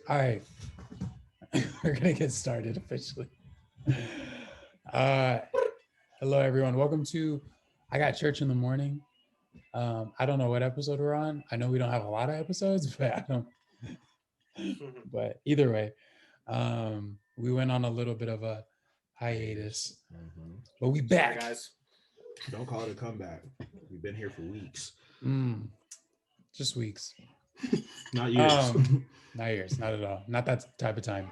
All right, we're gonna get started officially. Uh, Hello, everyone. Welcome to I Got Church in the Morning. I don't know what episode we're on. I know we don't have a lot of episodes, but I don't. But either way, we went on a little bit of a hiatus, but we back. Sorry, guys. Don't call it a comeback. We've been here for weeks. Just weeks. Not years. Not years, not at all. Not that type of time.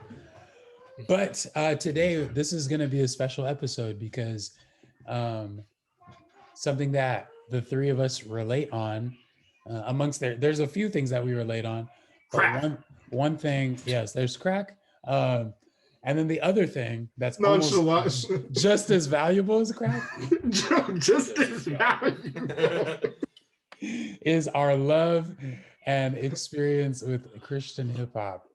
But today, this is going to be a special episode because something that the three of us relate on, there's a few things that we relate on. Crack. One thing, yes, there's crack. And then the other thing that's Nonchalant. just as valuable as crack just as valuable is our love and experience with Christian hip hop.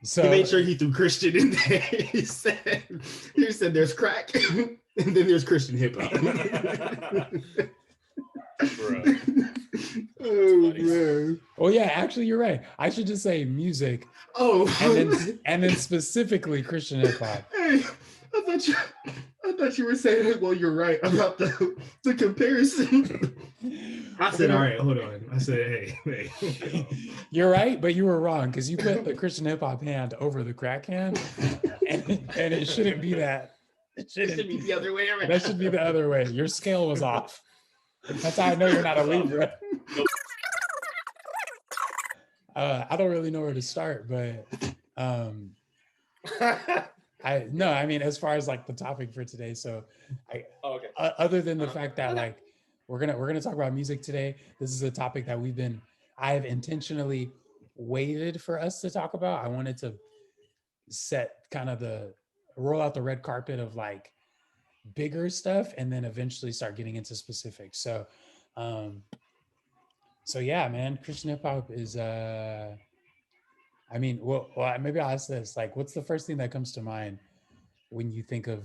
So he made sure he threw Christian in there. He said there's crack and then there's Christian hip hop. Oh man. Oh yeah, actually you're right. I should just say music. Oh, and then specifically Christian hip hop. Hey, I thought you were saying, well, you're right about the comparison. I said, all right, hold on. I said, hey. You're right, but you were wrong because you put the Christian hip hop hand over the crack hand, and it shouldn't be that. It should be the other way around. That should be the other way. Your scale was off. That's how I know you're not a Libra. I don't really know where to start, but I mean, as far as like the topic for today, so other than the fact that like we're gonna talk about music today, this is a topic that I've intentionally waited for us to talk about. I wanted to set kind of roll out the red carpet of like bigger stuff and then eventually start getting into specifics. So yeah, man, Christian hip hop is I mean, well, maybe I'll ask this. Like, what's the first thing that comes to mind when you think of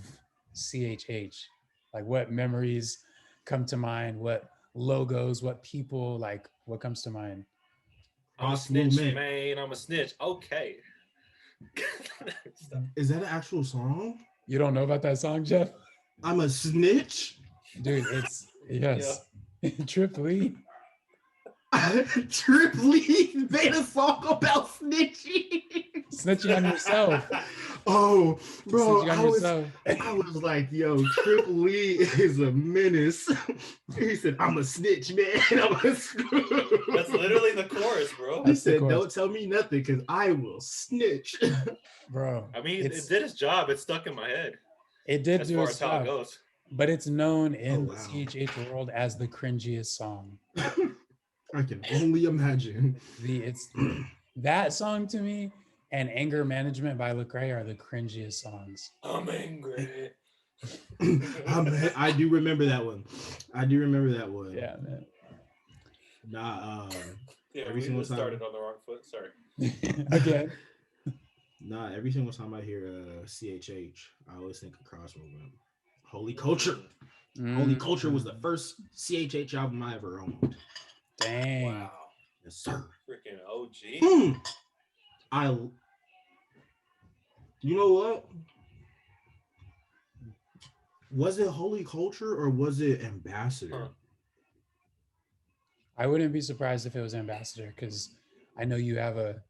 CHH? Like, what memories come to mind? What logos? What people? Like, what comes to mind? I'm a snitch, man. I'm a snitch. Okay. Is that an actual song? You don't know about that song, Jeff? I'm a snitch? Dude, it's, yes. Yeah. Trip Lee. Trip Lee made a song about snitching. Snitching on yourself. Oh, bro, I was like, yo, Trip Lee is a menace. He said, I'm a snitch, man. That's literally the chorus, bro. He said, don't tell me nothing because I will snitch. Bro. I mean, it did its job. It stuck in my head. It did as do far its as how job. it goes. But it's known in the CHH world as the cringiest song. I can only imagine. That song to me and Anger Management by Lecrae are the cringiest songs. I'm angry. I do remember that one. Yeah, man. Nah, yeah, every single time started on the wrong foot. Sorry. Again. Nah, every single time I hear CHH, I always think of Crossroad. Holy Culture. Holy Culture was the first CHH album I ever owned. Dang. Wow. Yes, sir. Freaking OG. You know what? Was it Holy Culture or was it Ambassador? Huh. I wouldn't be surprised if it was Ambassador because I know you have a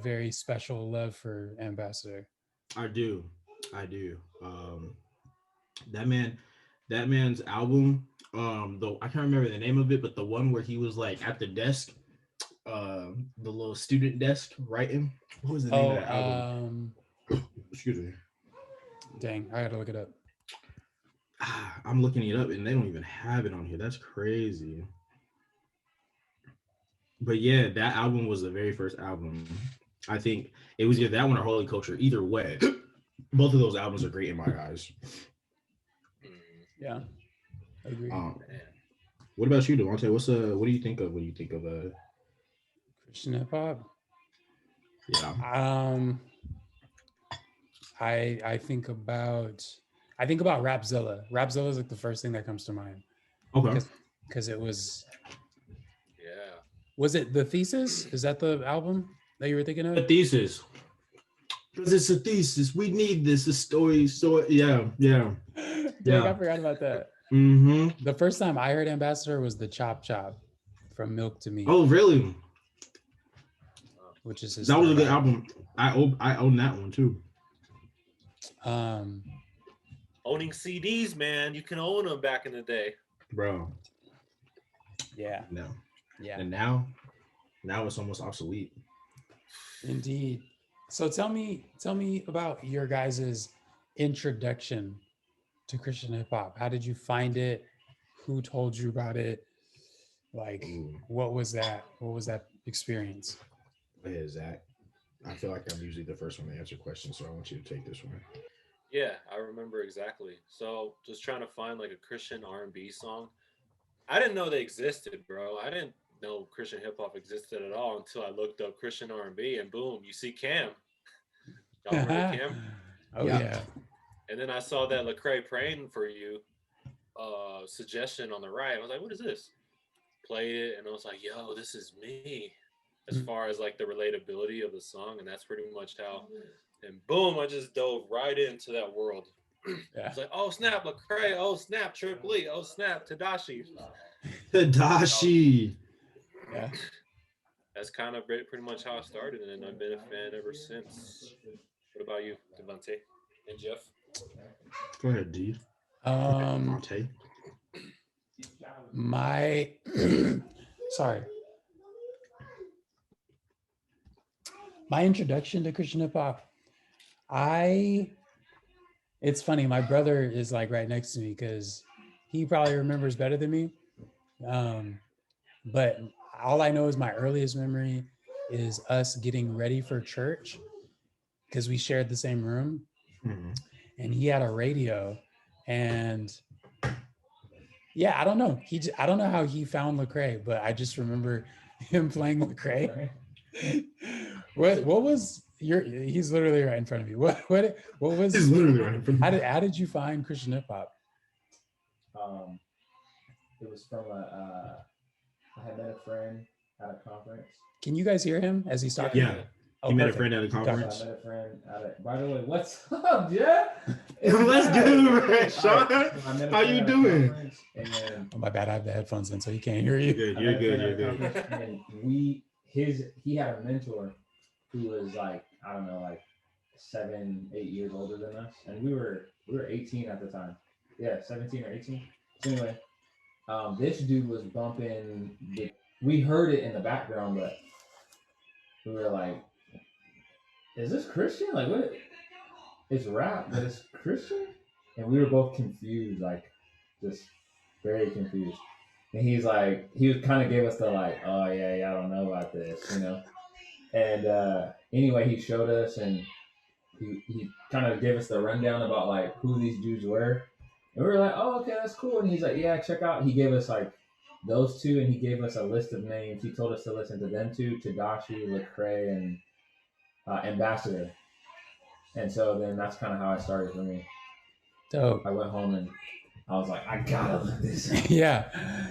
very special love for Ambassador. I do. That man's album, though I can't remember the name of it, but the one where he was like at the desk, the little student desk writing. What was the name of that album? Excuse me. Dang, I gotta look it up. I'm looking it up and they don't even have it on here. That's crazy. But yeah, that album was the very first album. I think it was either that one or Holy Culture. Either way, both of those albums are great in my eyes. Yeah, I agree. What about you, Devontae? What do you think of Christian hip hop? Yeah. I think about Rapzilla. Rapzilla is like the first thing that comes to mind. Okay. Because it was Was it The Thesis? Is that the album that you were thinking of? The Thesis. Because it's a thesis. We need this. A story. So yeah. Dang, I forgot about that. Mm-hmm. The first time I heard Ambassador was the Chop Chop from Milk to Me. Oh, really? Which is his that was a good album. I own that one too. Owning CDs, man. You can own them back in the day. Bro. Yeah. No. Yeah. And now it's almost obsolete. Indeed. So tell me about your guys' introduction to Christian hip hop. How did you find it? Who told you about it? Like, what was that? What was that experience? Go ahead, Zach. I feel like I'm usually the first one to answer questions, so I want you to take this one. Yeah, I remember exactly. So just trying to find like a Christian R&B song. I didn't know they existed, bro. I didn't know Christian hip hop existed at all until I looked up Christian R&B, and boom, you see Cam. Y'all remember Cam? Oh yeah. And then I saw that Lecrae Praying for You suggestion on the right. I was like, what is this? Played it, and I was like, yo, this is me. As far as like the relatability of the song, and that's pretty much how. And boom, I just dove right into that world. Yeah. It's like, oh snap, Lecrae, oh snap, Triple E, oh snap, Tadashi. Yeah. That's kind of pretty much how I started, and I've been a fan ever since. What about you, Devontae and Jeff? Go ahead, D. Devontae. Sorry. My introduction to Christian hip hop, it's funny, my brother is like right next to me because he probably remembers better than me. But all I know is my earliest memory is us getting ready for church because we shared the same room. Mm-hmm. And he had a radio, and yeah, I don't know. I don't know how he found Lecrae, but I just remember him playing Lecrae. What was he's literally right in front of you. What was he's literally right in front of you. How did you find Christian hip hop? It was from I had met a friend at a conference. Can you guys hear him as he's talking? Yeah. He met a friend at a conference. I met a friend by the way, what's up, Jeff? What's good, man? Sean, how you doing? And, oh, my bad. I have the headphones in, so he can't hear you. You're good. And he had a mentor who was like, I don't know, like 7-8 years older than us, and we were 18 at the time. Yeah, 17 or 18. So anyway, this dude was bumping. We heard it in the background, but we were like, "Is this Christian? Like, what? It's rap, but it's Christian?" And we were both confused, like, just very confused. And he was kind of gave us the like, "Oh yeah, I don't know about this," you know. And anyway, he showed us, and he kind of gave us the rundown about like who these dudes were, and we were like, "Oh, okay, that's cool." And he's like, "Yeah, check out." He gave us like those two, and he gave us a list of names. He told us to listen to them two: Tadashi, Lecrae, and Ambassador. And so then that's kind of how it started for me. Dope. I went home and I was like, I gotta look this up. Yeah.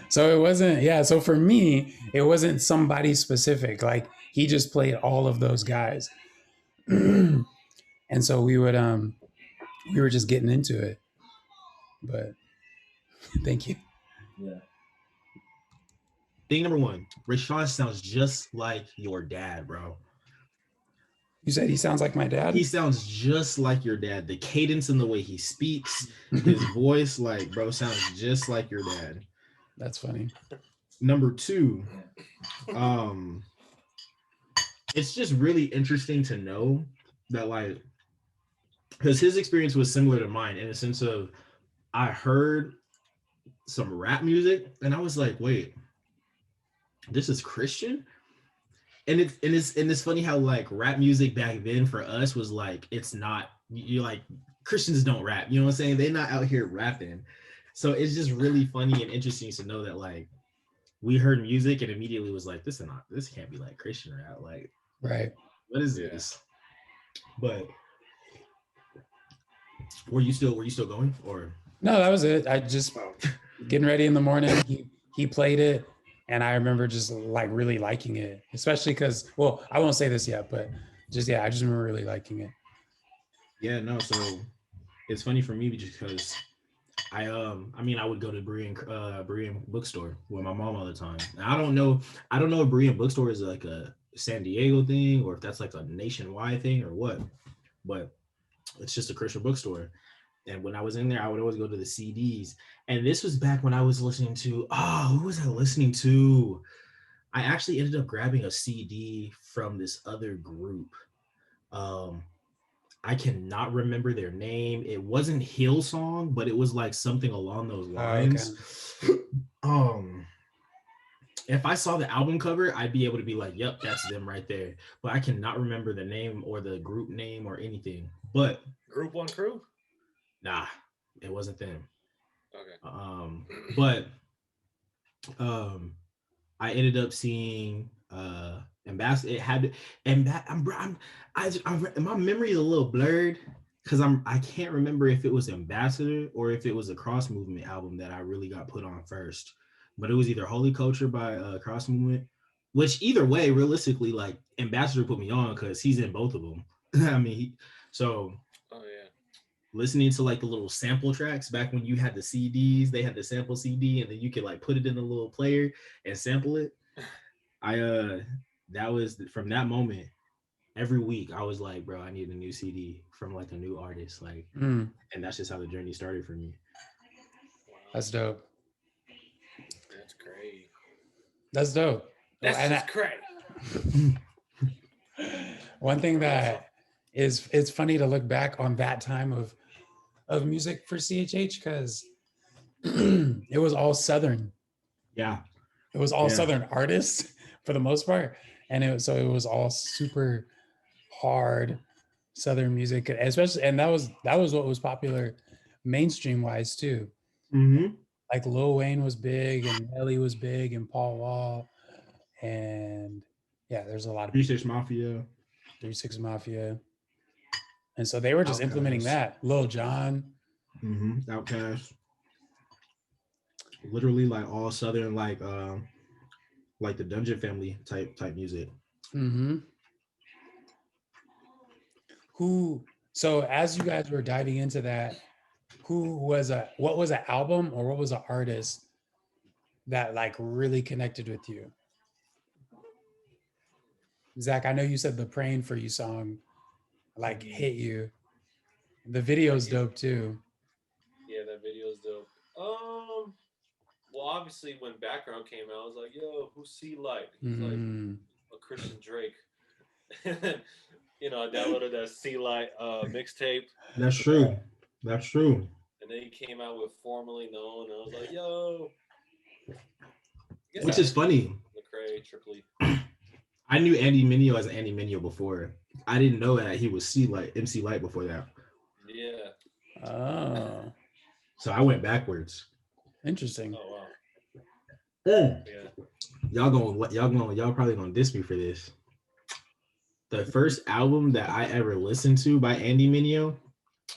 So it wasn't, so for me, it wasn't somebody specific. Like he just played all of those guys. And so we were just getting into it. But thank you. Yeah. Thing number one, Rashawn sounds just like your dad, bro. You said he sounds like my dad? He sounds just like your dad. The cadence and the way he speaks, his voice, like, bro, sounds just like your dad. That's funny. Number two, it's just really interesting to know that, like, because his experience was similar to mine in the sense of I heard some rap music and I was like, wait, this is Christian? And it's funny how like rap music back then for us was like, it's not, you're like, Christians don't rap, you know what I'm saying? They're not out here rapping. So it's just really funny and interesting to know that like we heard music and immediately was like, this can't be like Christian rap. Like, right. What is this? But were you still going or? No, that was it. I just getting ready in the morning. He played it. And I remember just like really liking it, especially because, well, I won't say this yet, but just, yeah, I just remember really liking it. Yeah, no, so it's funny for me because I mean I would go to Berean bookstore with my mom all the time. And I don't know if Berean bookstore is like a San Diego thing or if that's like a nationwide thing or what, but it's just a Christian bookstore. And when I was in there, I would always go to the CDs. And this was back when I was listening to, who was I listening to? I actually ended up grabbing a CD from this other group. Um, I cannot remember their name. It wasn't Hillsong, but it was like something along those lines. Um, if I saw the album cover, I'd be able to be like, "Yep, that's them right there." But I cannot remember the name or the group name or anything. But Group One Crew? nah, it wasn't them. Okay. But I ended up seeing Ambassador. It had and that my memory is a little blurred because I can't remember if it was Ambassador or if it was a Cross Movement album that I really got put on first. But it was either Holy Culture by Cross Movement, which either way, realistically, like Ambassador put me on because he's in both of them. I mean, so. Oh yeah. Listening to like the little sample tracks back when you had the CDs, they had the sample CD, and then you could like put it in the little player and sample it. That was from that moment. Every week I was like, bro, I need a new CD from like a new artist, like, and that's just how the journey started for me. Wow. That's dope. That's great. That's dope. That's just great. One thing that it's funny to look back on that time of music for CHH because it was all Southern. Yeah. It was all Southern artists for the most part. And it was all super hard Southern music, especially, and that was what was popular mainstream wise too. Mm-hmm. Like Lil Wayne was big and Nelly was big and Paul Wall. And yeah, there's a lot of 3 6 Mafia. 3 6 Mafia. And so they were just implementing that. Lil Jon. Mm-hmm. Outkast. Literally like all Southern, like the Dungeon Family type music. Mm-hmm. So as you guys were diving into that, what was an album or what was an artist that like really connected with you? Zach, I know you said the Praying for You song like hit you. The video's dope too. Yeah, that video's dope. Well, obviously when Background came out, I was like, yo, who's C Light? He's like a Christian Drake. You know, I downloaded that C Light mixtape. That's true. That's true. And then he came out with Formerly Known, and I was like, yo. Which is funny. Lecrae, Tripoli. I knew Andy Mineo as Andy Mineo before. I didn't know that he was MC Light before that. Yeah. Oh. So I went backwards. Interesting. Oh wow. Yeah. Y'all probably gonna diss me for this. The first album that I ever listened to by Andy Mineo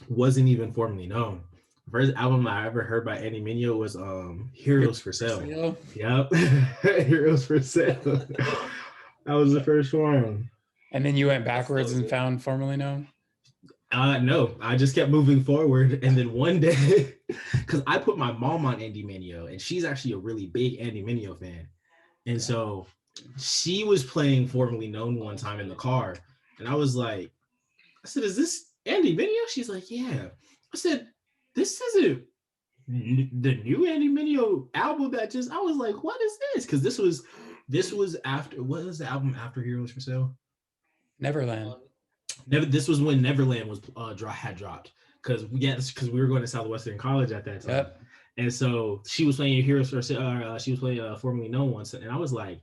wasn't even Formerly Known. The first album I ever heard by Andy Mineo was Heroes for Sale. Yep. Heroes for Sale. That was the first one. And then you went backwards and found Formerly Known? No, I just kept moving forward. And then one day, because I put my mom on Andy Mineo, and she's actually a really big Andy Mineo fan. And so she was playing Formerly Known one time in the car. And I was like, I said, is this Andy Mineo? She's like, yeah. I said, this isn't the new Andy Mineo album that just, I was like, what is this? Because this was after, what was the album after Heroes for Sale? Neverland. This was when Neverland was had dropped because we were going to Southwestern College at that time. Yep. And so she was playing Heroes for Sale. She was playing Formerly Known once, and I was like,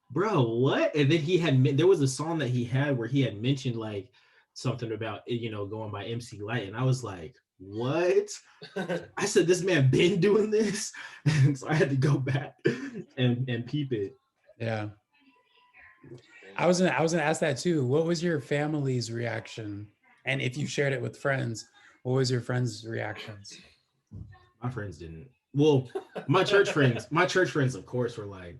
bro, what? And then there was a song that he had where he had mentioned like something about going by MC Light, and I was like, what? I said, this man been doing this, and so I had to go back and peep it. Yeah. I was gonna ask that too. What was your family's reaction? And if you shared it with friends, what was your friends' reactions? My friends didn't. Well, my church friends, of course, were like,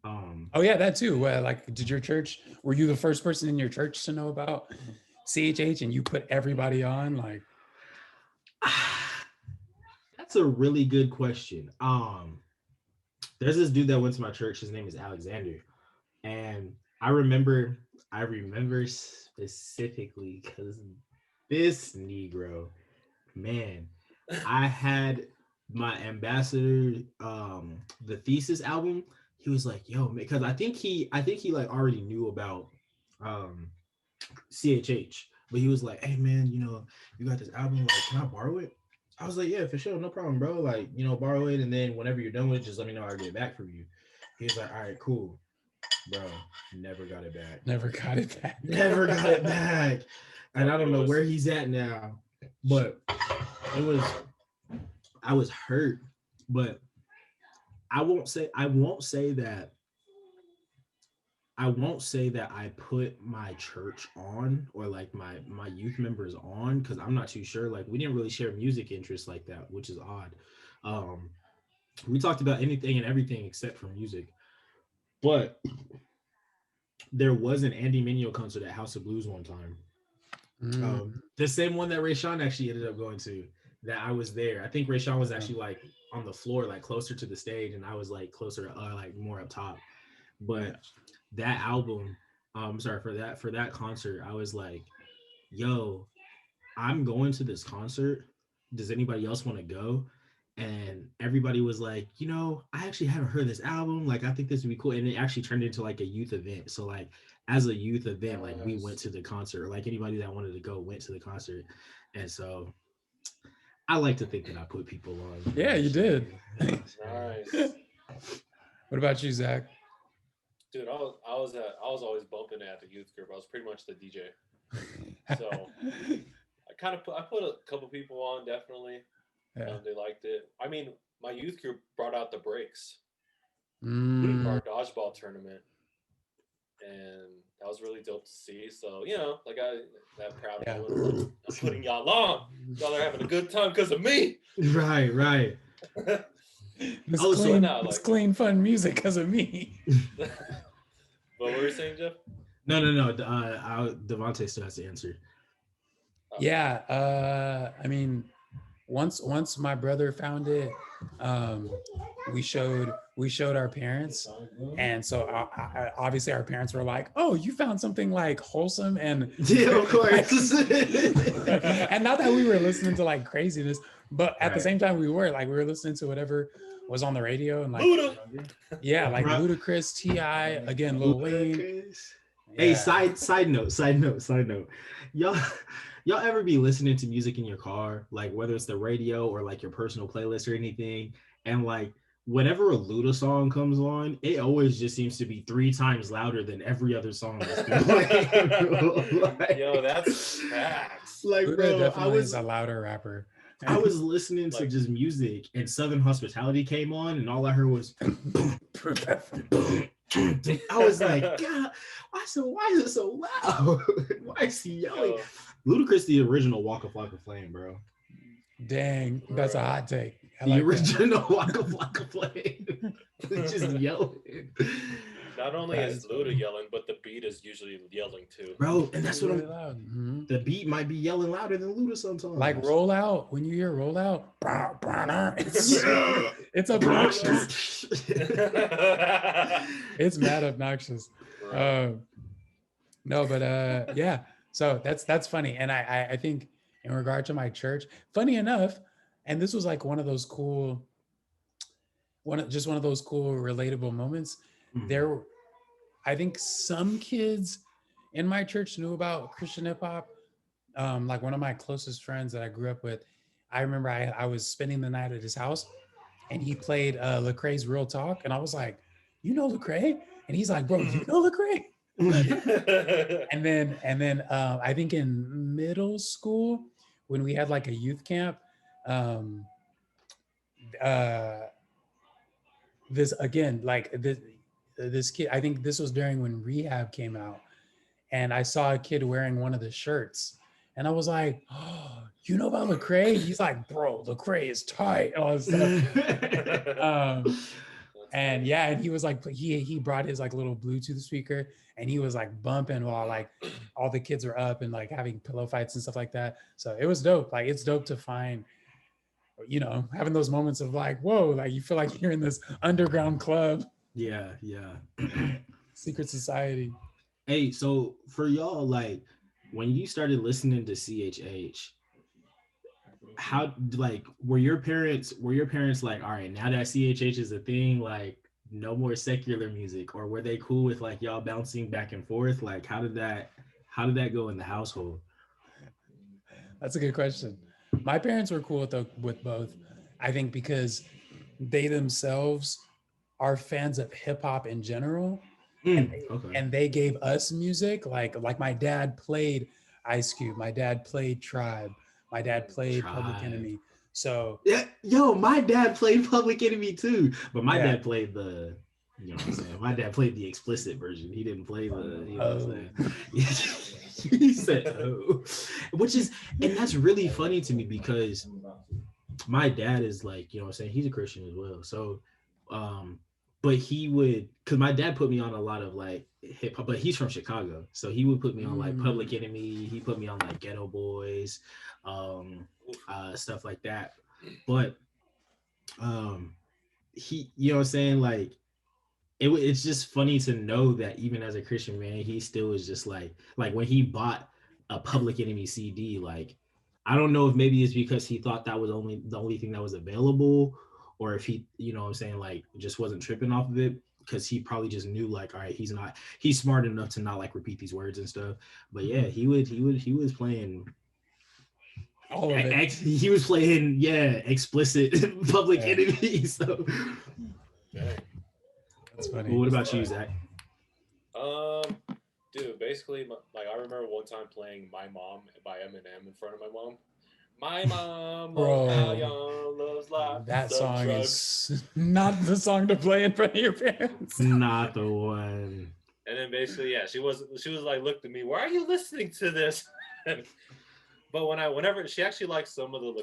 Oh yeah, that too. Like, did your church? Were you the first person in your church to know about CHH, and you put everybody on? Like, that's a really good question. There's this dude that went to my church. His name is Alexander, and I remember specifically because this Negro, man, I had my ambassador, the thesis album. He was like, yo, because I think he like already knew about CHH, but he was like, hey man, you know, you got this album, like, can I borrow it? I was like, yeah, for sure, no problem, bro. Like, you know, borrow it, and then whenever you're done with it, just let me know. I'll get it back from you. He was like, all right, cool, bro. Never got it back. never got it back. Never got it back. And I don't know where he's at now, but I was hurt, but I won't say that I put my church on, or like my youth members on, because I'm not too sure. Like, we didn't really share music interests like that, which is odd. We talked about anything and everything except for music. But there was an Andy Mineo concert at House of Blues one time. The same one that Ray Sean actually ended up going to, that I was there. I think Ray Sean was actually like on the floor, like closer to the stage, and I was like closer, like more up top. But that album, for that concert, I was like, yo, I'm going to this concert. Does anybody else want to go? And everybody was like, you know, I actually haven't heard this album. Like, I think this would be cool. And it actually turned into like a youth event. So like, as a youth event, like, we went to the concert, or like anybody that wanted to go went to the concert. And so I like to think that I put people on. Yeah, you did. Nice. What about you, Zach? Dude, I was always bumping at the youth group. I was pretty much the DJ. So I put a couple people on, definitely. Yeah. They liked it. I mean, my youth group brought out the breaks for our dodgeball tournament, and that was really dope to see. So, you know, like, that proud moment, like, I'm putting y'all on. Y'all are having a good time because of me. Right. It's clean, fun music because of me. What were you saying, Jeff? No. Devontae still has to answer. Yeah. I mean, once my brother found it, we showed our parents, and so obviously our parents were like, "Oh, you found something like wholesome," and yeah, of course. And not that we were listening to like craziness, but at the same time we were listening to whatever was on the radio, and like like Ludacris, T.I., again, Lil Wayne. Hey, side note. Y'all ever be listening to music in your car, like whether it's the radio or like your personal playlist or anything, and like whenever a Luda song comes on, it always just seems to be 3 times louder than every other song that's been playing. Like, yo, that's facts. Like, Luda bro, definitely is a louder rapper. I was listening to just music, and Southern Hospitality came on, and all I heard was I was like, God, why is it so loud? Why is he yelling? Ludacris, the original Waka Flocka Flame, bro. Dang, that's a hot take. The original Waka Flocka Flame. Just yelling. Not only is Luda yelling, but the beat is usually yelling too. Bro, and that's what really loud. Mm-hmm. The beat might be yelling louder than Luda sometimes. Like Roll Out, when you hear Roll Out, it's obnoxious. It's mad obnoxious. Right. No, but yeah. So that's funny. And I think in regard to my church, funny enough, and this was like one of those cool relatable moments. Mm-hmm. I think some kids in my church knew about Christian hip hop. Like one of my closest friends that I grew up with, I remember I was spending the night at his house, and he played Lecrae's Real Talk, and I was like, "You know Lecrae?" And he's like, "Bro, you know Lecrae?" and then I think in middle school, when we had like a youth camp, this kid, I think this was during when Rehab came out, and I saw a kid wearing one of the shirts, and I was like, "Oh, you know about Lecrae?" He's like, "Bro, Lecrae is tight." All this stuff. And yeah, and he was like, he brought his like little Bluetooth speaker, and he was like bumping while like all the kids were up and like having pillow fights and stuff like that. So it was dope. Like it's dope to find, you know, having those moments of like, whoa, like you feel like you're in this underground club. Yeah. Secret society. Hey, so for y'all, like when you started listening to CHH, how like were your parents like, all right, now that CHH is a thing, like no more secular music, or were they cool with like y'all bouncing back and forth? Like how did that go in the household? That's a good question. My parents were cool with both. I think because they themselves are fans of hip hop in general, and they gave us music. Like my dad played Ice Cube, my dad played Tribe, my dad played Public Enemy. So yeah, yo, my dad played Public Enemy too, but my dad played the, you know what I'm saying? My dad played the explicit version. He didn't play the, you know what I'm saying? He said, oh, and that's really funny to me because my dad is like, you know what I'm saying? He's a Christian as well. So, but he would, because my dad put me on a lot of like hip hop, but he's from Chicago. So he would put me on like Public Enemy. He put me on like Ghetto Boys, stuff like that. But, he, you know what I'm saying? Like, it's just funny to know that even as a Christian man, he still is just like when he bought a Public Enemy CD, like I don't know if maybe it's because he thought that was the only thing that was available, or if he, you know what I'm saying, like just wasn't tripping off of it, because he probably just knew like, all right, he's smart enough to not like repeat these words and stuff. But yeah, he was playing all of it. He was playing explicit Public Enemy. So that's funny. Well, what about you, Zach? Dude, basically, like I remember one time playing "My Mom" by Eminem in front of my mom. My mom, loves life. That song drugs. Is not the song to play in front of your parents. Not the one. And then basically, she was like, looked at me, why are you listening to this? But whenever she actually likes some of the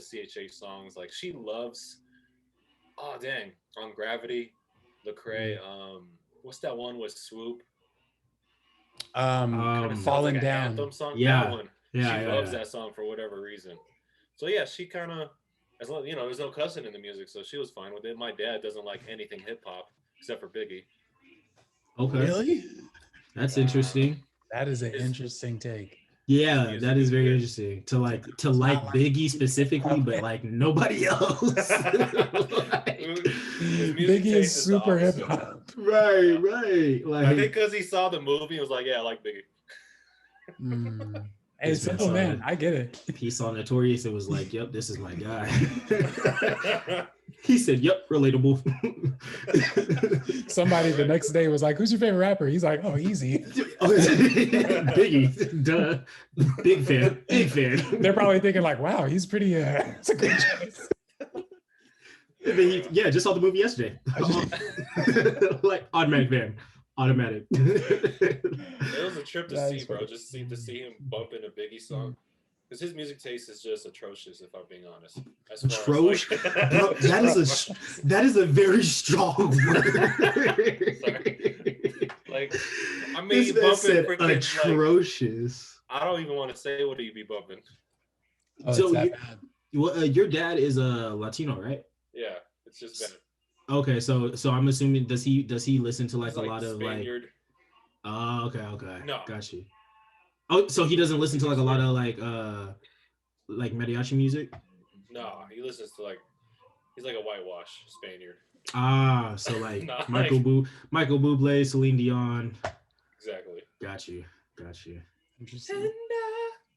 CHH songs, like she loves, oh dang, on Gravity, Lecrae, what's that one with Swoop? Falling like Down. Anthem song. Yeah. That one. Yeah, she loves that song for whatever reason. So yeah, she kind of, as long, you know, there's no cussing in the music, so she was fine with it. My dad doesn't like anything hip hop except for Biggie. Okay. Really? That's interesting. That is an interesting take. Yeah, that is very interesting. To like Biggie specifically, but like nobody else. Biggie is super hip hop. Right. Like, I think because he saw the movie, he was like, yeah, I like Biggie. Hey, simple man, I get it. He saw Notorious and was like, yep, this is my guy. He said, yep, relatable. Somebody the next day was like, who's your favorite rapper? He's like, oh, easy. Biggie, duh. Big fan. They're probably thinking like, wow, he's pretty, it's a great choice. Just saw the movie yesterday. Like, automatic fan. Automatic. It was a trip to see, bro. Just to see him bumping a Biggie song. Because his music taste is just atrocious, if I'm being honest. Atrocious? Like... Bro, that is a very strong word. Like, I mean, he bumping freaking atrocious. Like, I don't even want to say what he be bumping. Oh, so your dad is a Latino, right? Yeah, it's just bad. Okay, so I'm assuming does he listen to like a lot of Spaniard. Like? Oh, okay. No, got you. Oh, so he doesn't listen to like a lot of like mariachi music? No, he listens to like, he's like a whitewash Spaniard. Ah, so like Michael Bublé, Celine Dion. Exactly. Got you. Interesting.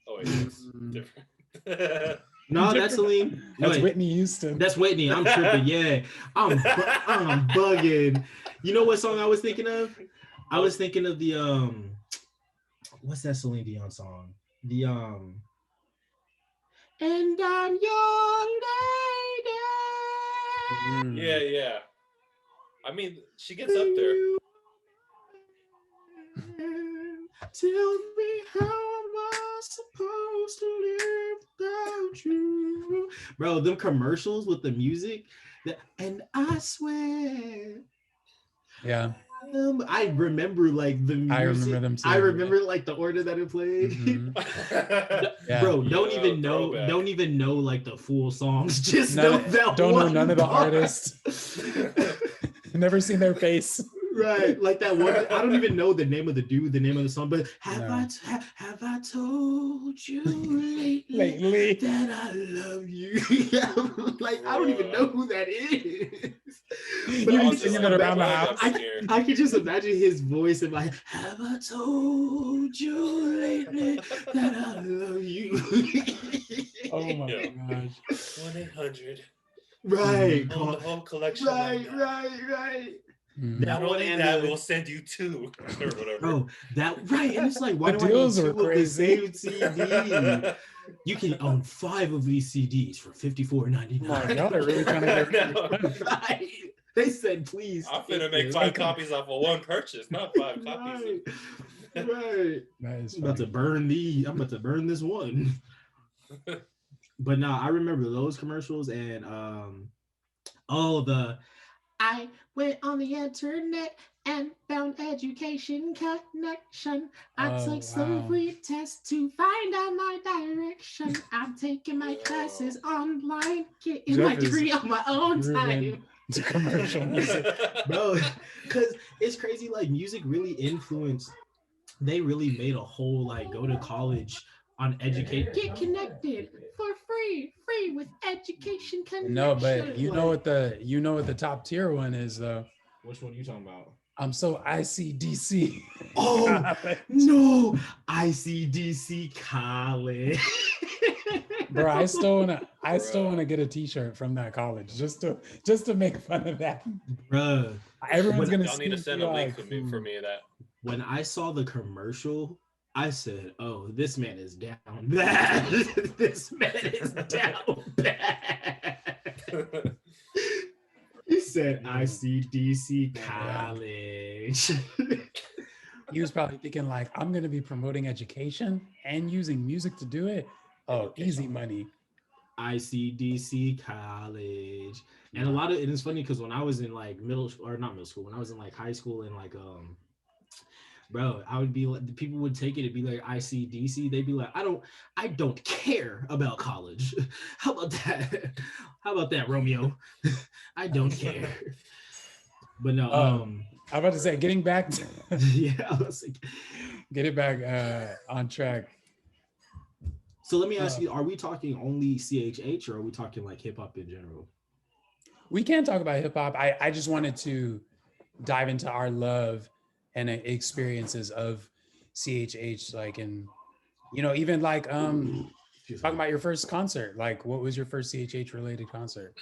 Oh wait, that's different. No, that's Celine. That's Whitney Houston. That's Whitney. I'm tripping. Yeah, I'm bugging. You know what song I was thinking of? I was thinking of the what's that Celine Dion song? The and I'm your lady. Yeah. I mean, she gets up there. Tell me how am I supposed to live without you? Bro, them commercials with the music, And I swear. Yeah. I remember like the music. I remember them too. I remember like the order that it played. Yeah. Bro, don't even know like the full songs. Just know that don't know one none of the part. artists. Never seen their face. Right, like that one. I don't even know the name of the dude, the name of the song, but have I told you lately that I love you? Like I don't even know who that is. But You be singing it around the house. I could just imagine his voice and like, have I told you lately that I love you? Oh my gosh. 1-800. Right. The whole collection. Right. Not only that, we'll send you 2 or whatever. Bro, that right, and it's like, why The do I need deals 2 were of the same crazy. CD? You can own 5 of these CDs for $54.99. Y'all are really trying to get rid. Right. They said, please. I'm finna make 5 copies off of one purchase, not 5 copies. Right. That is I'm about to burn this one. But no, I remember those commercials and I went on the internet and found education connection. I took some free tests to find out my direction. I'm taking my classes online, getting my degree on my own time. To commercial music. Bro, because it's crazy, like music really influenced. They really made a whole like go to college on educate, get connected for free with education connection. No, but you know what the top tier one is though. Which one are you talking about? I'm so ICDC. Oh no, ICDC college. Bro, I still wanna get a t-shirt from that college just to make fun of that. Bro, Everyone's gonna y'all need to send a link for me of that. When I saw the commercial, I said, "Oh, this man is down bad. This man is down bad." He said, "ICDC college." He was probably thinking like, "I'm gonna be promoting education and using music to do it. Oh, easy money." ICDC college, and a lot of it is funny because when I was in like when I was in like high school and like bro, I would be like, people would take it and be like ICDC. They'd be like, I don't care about college. How about that, Romeo? I don't care. But no, I'm about to say, getting back to get it back on track. So let me ask you, are we talking only CHH or are we talking like hip hop in general? We can talk about hip hop. I just wanted to dive into our love and experiences of CHH, like, and even like talking about your first concert. Like, what was your first CHH related concert?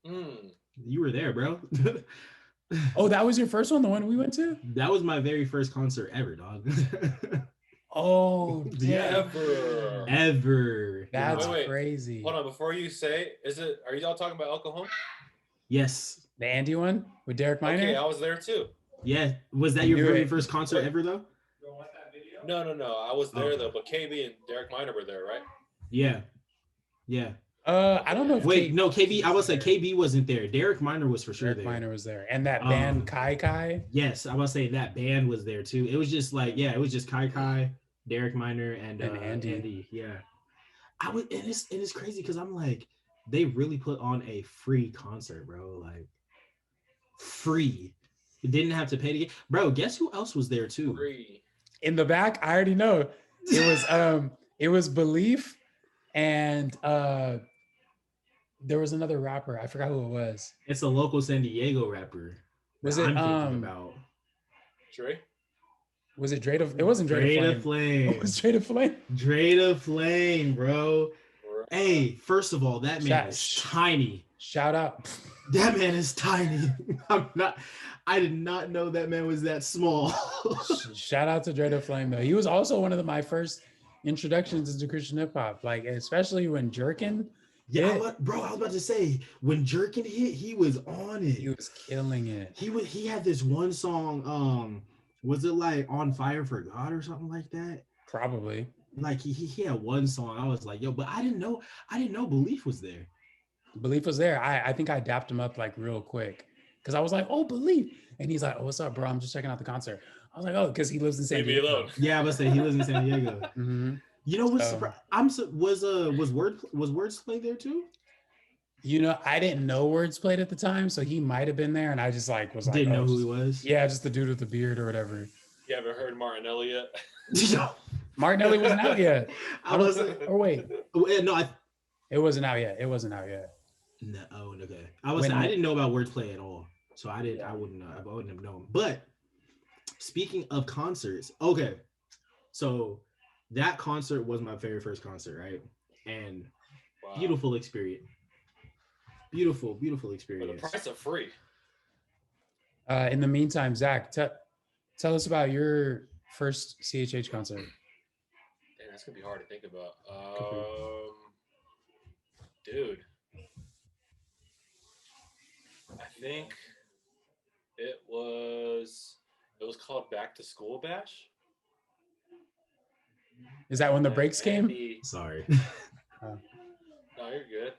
You were there, bro. Oh, that was your first one, the one we went to? That was my very first concert ever, dog. Oh, yeah, ever. That's crazy. Hold on, before you say, are y'all talking about El Cajon? Yes. The Andy one with Derek Minor? Okay, I was there too. Yeah. Was that your very first concert ever though? No. I was there though, but KB and Derek Minor were there, right? Yeah. I don't know if no, KB. I was like KB wasn't there. Derek Minor was for sure there. Derek Minor was there, and that band Kai. Yes, I was saying that band was there too. It was just like it was just Kai, Derek Minor, and Andy. Yeah, and it's crazy because I'm like, they really put on a free concert, bro. Like free. You didn't have to pay to get. Bro, guess who else was there too? Free. In the back, I already know. It was Belief, and there was another rapper. I forgot who it was. It's a local San Diego rapper. Was it about Dre? Was it Dre? It wasn't Dre to Flame. It was Dre to Flame. Dre to Flame, bro. Hey, first of all, that man is tiny. Shout out. That man is tiny. I did not know that man was that small. Shout out to Dre to Flame though. He was also one of my first introductions into Christian hip hop. Like especially when Jerkin. Yeah, bro. I was about to say when Jerkin hit, he was on it. He was killing it. He had this one song. Was it like On Fire for God or something like that? Probably. Like he had one song. I was like, yo, but I didn't know Belief was there. Belief was there. I think I dapped him up like real quick because I was like, oh, Belief. And he's like, oh, what's up, bro? I'm just checking out the concert. I was like, oh, because he lives in San Leave me Diego. alone. Yeah, I was say he lives in San Diego. Mm-hmm. You know what's So, was Words Play there too? you know, I didn't know Words played at the time, so he might have been there, and I just like was like, Didn't oh, know who just, he was. yeah, just the dude with the beard or whatever. You haven't heard Martinelli yet? Martinelli wasn't out yet. I was Or wait, no, it wasn't out yet. It wasn't out yet. No, okay. I didn't know about Wordplay at all, so I wouldn't have known. But speaking of concerts, okay, so that concert was my very first concert, right? And Wow. beautiful experience. Beautiful For experience. the price of free. In the meantime, Zach, tell us about your first CHH concert. Damn, that's gonna be hard to think about. Dude, I think it was called Back to School Bash. Is that when the breaks came? Sorry. No, you're good.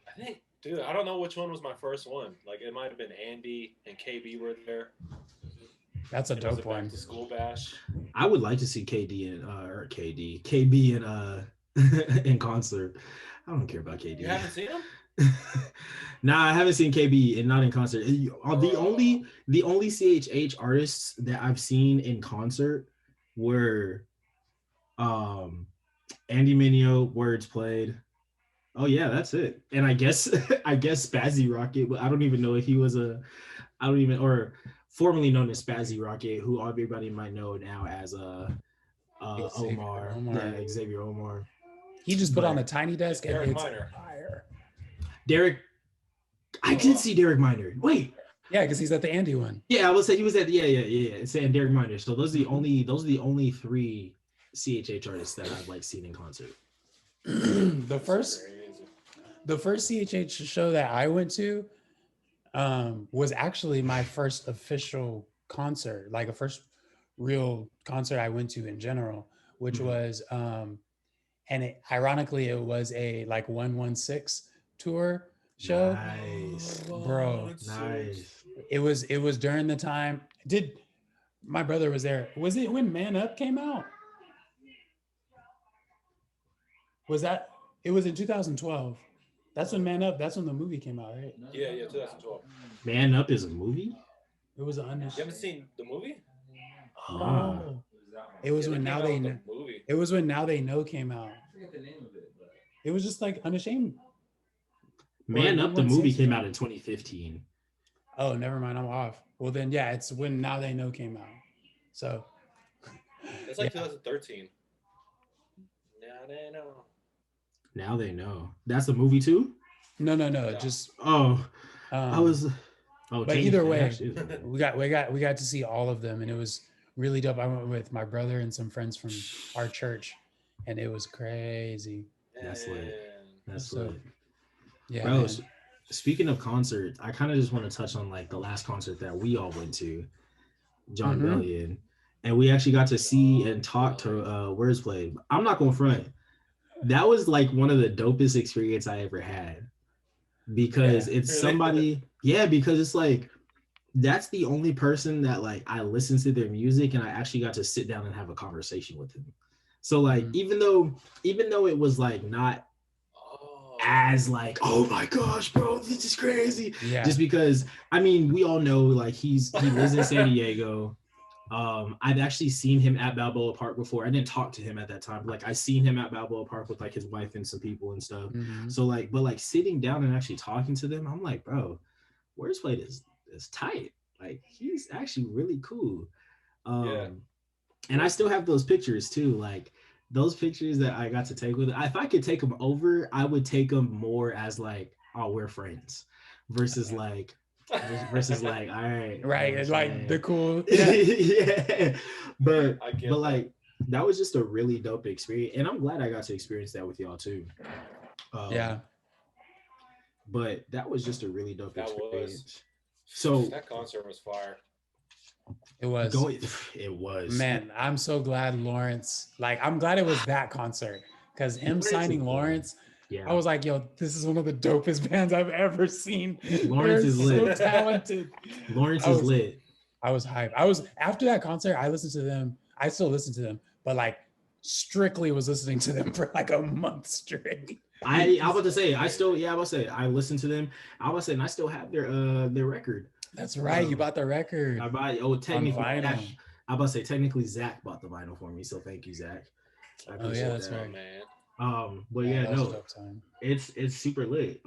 I think, dude, I don't know which one was my first one. Like, it might have been Andy and KB were there. That's a It was dope one. Back to School Bash. I would like to see KB in concert. I don't care about KD. You haven't seen him? Nah, I haven't seen KB and not in concert. The only CHH artists that I've seen in concert were Andy Mineo, Words Played. Oh yeah, that's it. And I guess Spazzy Rocket, but I don't even know if he was or formerly known as Spazzy Rocket, who everybody might know now as Omar. Yeah, Xavier Omar. He just put on a tiny desk and Derek it's Minor. fire. Derek, I did see Derek Minor. Wait. Yeah, because he's at the Andy one. Yeah, I will say he was at yeah. Saying Derek Minor. So those are the only three CHH artists that I've like seen in concert. The first CHH show that I went to was actually my first official concert, like a first real concert I went to in general, which was ironically it was a like 116 tour show. Nice. Bro. Nice. It was during the time. My brother was there. Was it when Man Up came out? It was in 2012. That's when that's when the movie came out, right? Yeah, 2012. Man Up is a movie? It was You haven't seen the movie? Oh. It was when Now They Know. It was when Now They Know came out. I forget the name of it, but It was just like Unashamed. Man Up, the movie came out in 2015. Oh, never mind. I'm off. Well, then, yeah, it's when Now They Know came out. So. It's like 2013. Now they know. Now They Know. That's a movie too? No. Yeah. Just. I was. Oh, but either way, we got to see all of them, and it was really dope. I went with my brother and some friends from our church, and it was crazy. That's lit. That's So, lit. Yeah. Bro, Man. speaking of concerts, I kind of just want to touch on like the last concert that we all went to, John Bellion, and we actually got to see and talk to Words Played. I'm not gonna front. That was like one of the dopest experience I ever had, because it's somebody, because it's like that's the only person that like I listened to their music and I actually got to sit down and have a conversation with him. So like even though it was like not as like, oh my gosh, bro, this is crazy. Yeah. Just because I mean we all know like he lives in San Diego. I've actually seen him at Balboa Park before. I didn't talk to him at that time, but like I seen him at Balboa Park with like his wife and some people and stuff. So like, but like sitting down and actually talking to them, I'm like, bro, Words Played is tight. Like he's actually really cool. And I still have those pictures too. Like those pictures that I got to take with it. If I could take them over, I would take them more as like, oh, we're friends, versus like all right, Right, like the cool. But like that was just a really dope experience, and I'm glad I got to experience that with y'all too. But that was just a really dope experience. So that concert was fire. It was. It was. Man, I'm so glad Lawrence. Like, I'm glad it was that concert, because him signing Lawrence, Yeah. I was like, yo, this is one of the dopest bands I've ever seen. Lawrence is lit. So talented. Lawrence is lit. I was hyped. I was after that concert, I listened to them. I still listen to them, but like strictly was listening to them for like a month straight. I was about to say, I listened to them. I was saying I still have their record. That's right. You bought the record. I buy technically I about to say technically Zach bought the vinyl for me, so thank you, Zach. Oh yeah, that's right, man. But it's super lit.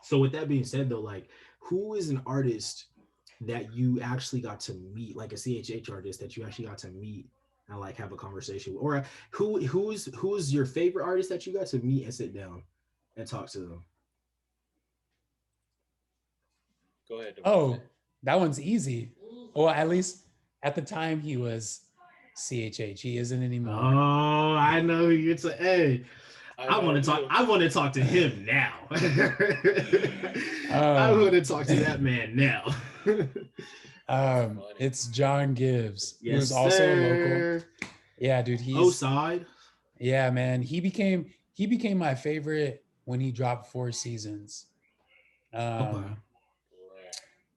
So with that being said though, like who is an artist that you actually got to meet, like a CHH artist that you actually got to meet and like have a conversation with, or who's your favorite artist that you got to meet and sit down and talk to them? Go ahead. Oh, that one's easy. Well, at least at the time he was CHH. He isn't anymore. Oh, I know you're saying. Hey, I want to talk to him now. I want to talk to that man now. It's John Gibbs. Yes, he was also local. Yeah, dude. He's side. Yeah, man. He became my favorite when he dropped 4 Seasons.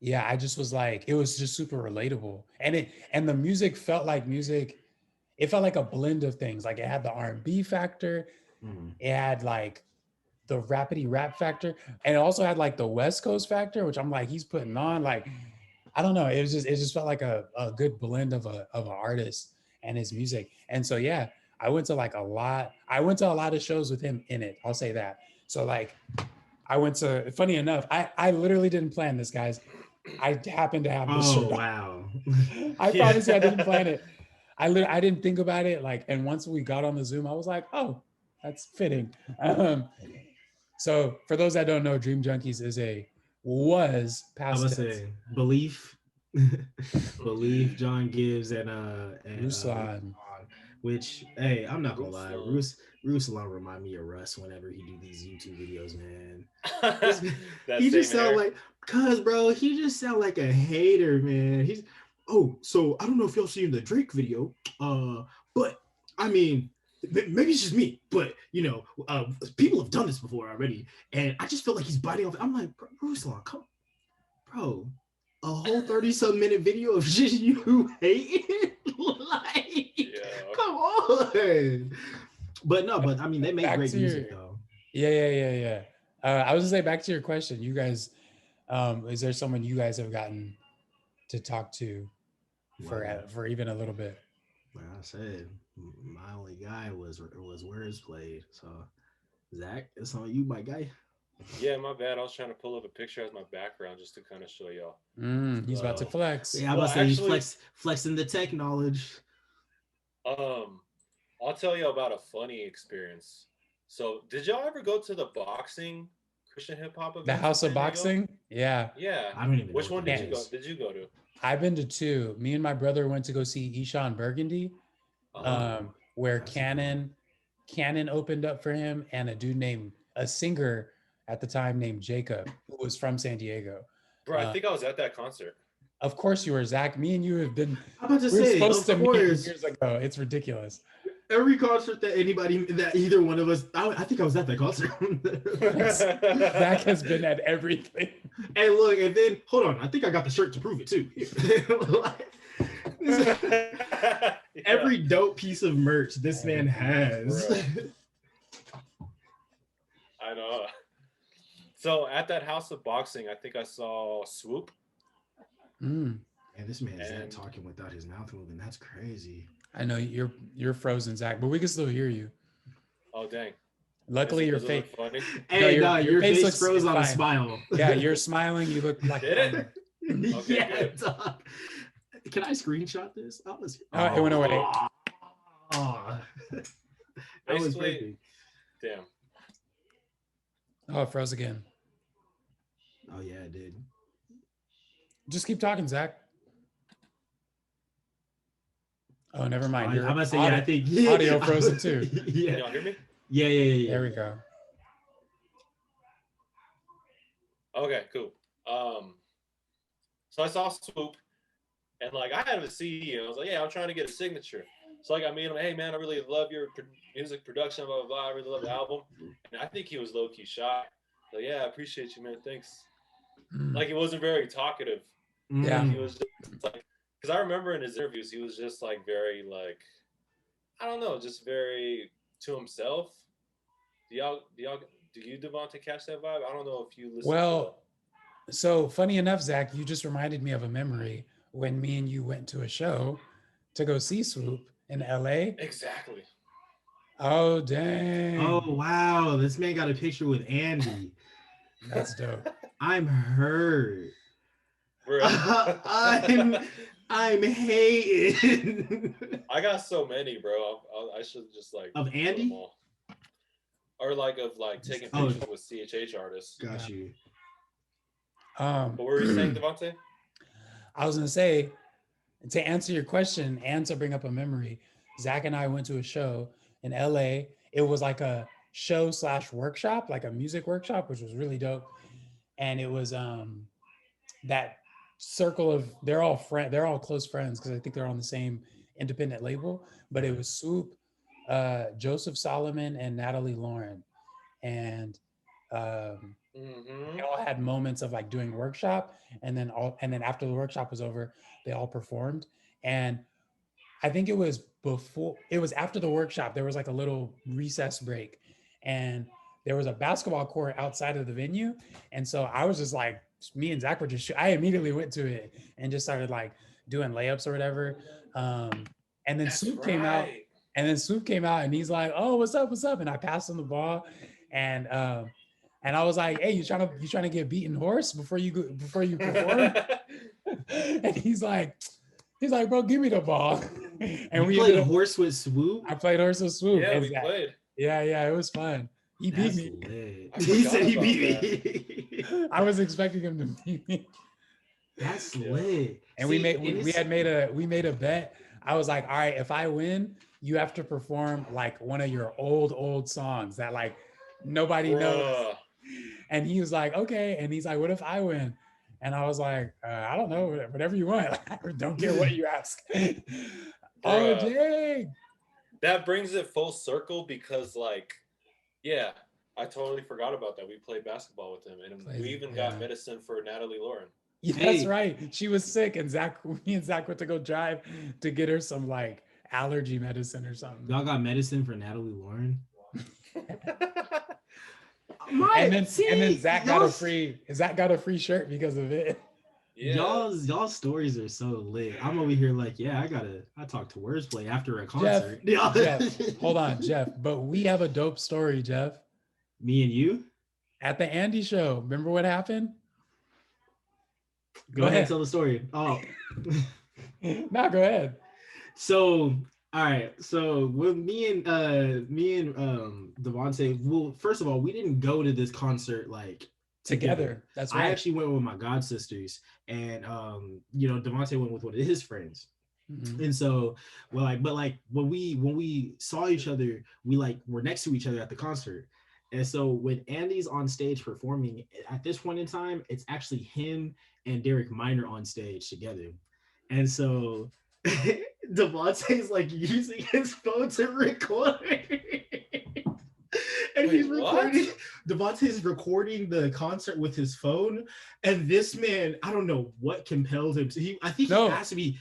Yeah, I just was like, it was just super relatable, and the music felt like music. It felt like a blend of things. Like it had the R&B factor, it had like the rapidy rap factor, and it also had like the West Coast factor, which I'm like, he's putting on. Like, I don't know. It just felt like a good blend of an artist and his music. And so yeah, I went to a lot of shows with him in it. I'll say that. So like, I went to. Funny enough, I literally didn't plan this, guys. I happened to have this shirt. Wow. I promise you, I didn't plan it. I didn't think about it. Like, and once we got on the Zoom, I was like, oh, that's fitting. So for those that don't know, Dream Junkies was past tense. Say Belief, John Gibbs and Ruslan. Which, hey, I'm not gonna lie, Ruslan remind me of Russ whenever he do these YouTube videos, man. He just sound like, bro, he just sound like a hater, man. So I don't know if y'all seen the Drake video, but I mean, maybe it's just me, but people have done this before already, and I just feel like he's biting off. I'm like, Ruslan, come, bro, a whole 30-some minute video of just you hating, come on. But I mean, they make great music though. Yeah. I was gonna say, back to your question, you guys, is there someone you guys have gotten to talk to for even a little bit? Like I said, my only guy was Words Played. So Zach, it's on you, my guy. Yeah, my bad. I was trying to pull up a picture as my background just to kind of show y'all. He's about to flex. Yeah, I'm about to say he's flexing the tech knowledge. I'll tell you about a funny experience. So, did y'all ever go to the boxing Christian hip hop event? The House of Boxing? Yeah. Yeah. I don't even know which one did you go to? I've been to 2. Me and my brother went to go see Eshawn Burgundy, where Cannon opened up for him, and a singer at the time named Jacob, who was from San Diego. Bro, I think I was at that concert. Of course you were, Zach. Me and you have been. I'm about to say, supposed to meet years ago. It's ridiculous. Every concert that either one of us, I think I was at that concert. Zach has been at everything. And look, and then hold on, I think I got the shirt to prove it too. Every dope piece of merch this man has. I know. So at that House of Boxing, I think I saw Swoop. And this man is talking without his mouth moving. That's crazy. I know you're frozen, Zach, but we can still hear you. Oh dang! Luckily, your face. Hey, your face looks froze on a smile. Yeah, you're smiling. You look like. Did it? Okay, yeah, dog. Can I screenshot this? It went away. That was perfect. Damn. Oh, it froze again. Oh yeah, it did. Just keep talking, Zach. Oh, never mind. I'm gonna say, I think audio frozen too. Yeah. Can y'all hear me? Yeah. There we go. Okay, cool. So I saw Swoop, and I had a CD, and I was like, yeah, I'm trying to get a signature. So like I meet him, hey man, I really love your music production, blah blah blah. I really love the album, and I think he was low key shy. Like, yeah, I appreciate you, man. Thanks. Like he wasn't very talkative. Yeah. He was just like, because I remember in his interviews, he was just like very like, I don't know, just very to himself. Do you Devontae catch that vibe? I don't know if you listen. Well, so funny enough, Zach, you just reminded me of a memory when me and you went to a show to go see Swoop in LA. Exactly. Oh dang. Oh wow, this man got a picture with Andy. That's dope. I'm hurt. I'm hating. I got so many, bro. I should just like of Andy, or like of like taking pictures with CHH artists. Got you. What were you saying, Devontae? I was gonna say, to answer your question and to bring up a memory, Zach and I went to a show in LA. It was like a show / workshop, like a music workshop, which was really dope. And it was that circle of they're all close friends because I think they're on the same independent label. But it was Swoop, Joseph Solomon, and Natalie Lauren, and they all had moments of like doing workshop, and then after the workshop was over, they all performed. And I think it was after the workshop, there was like a little recess break, and there was a basketball court outside of the venue. And so I was just like, me and Zach were just, I immediately went to it and just started like doing layups or whatever. And then Swoop came out, and he's like, oh, what's up? And I passed him the ball. And I was like, hey, you trying to get beaten horse before you perform? And he's like, bro, give me the ball. And we played horse with Swoop. I played horse with Swoop. Yeah, we played. Yeah, it was fun. He beat me. He said he beat me. I was expecting him to beat me. That's lit. And we made a bet. I was like, all right, if I win, you have to perform like one of your old songs that like nobody knows. And he was like, okay. And he's like, what if I win? And I was like, I don't know, whatever you want. I don't care what you ask. Oh, dang. That brings it full circle because like, yeah, I totally forgot about that. We played basketball with him, and we even got medicine for Natalie Lauren. Yeah, that's right. She was sick, and me and Zach went to go drive to get her some like allergy medicine or something. Y'all got medicine for Natalie Lauren? And then Zach got a free shirt because of it. Yeah. Y'all stories are so lit. I'm over here like, yeah, I talk to Wordplay after a concert. Jeff, hold on, Jeff. But we have a dope story, Jeff. Me and you? At the Andy show. Remember what happened? Go ahead, tell the story. Oh. No, go ahead. So, all right. So with me and Devontae, well, first of all, we didn't go to this concert like together. That's right. I actually went with my god sisters, and Devontae went with one of his friends. Mm-hmm. And so, when we saw each other, we were next to each other at the concert. And so when Andy's on stage performing, at this point in time, it's actually him and Derek Minor on stage together. And so Devontae's like using his phone to record. And he's recording. Devontae's recording the concert with his phone. And this man, I don't know what compelled him to. He has to be.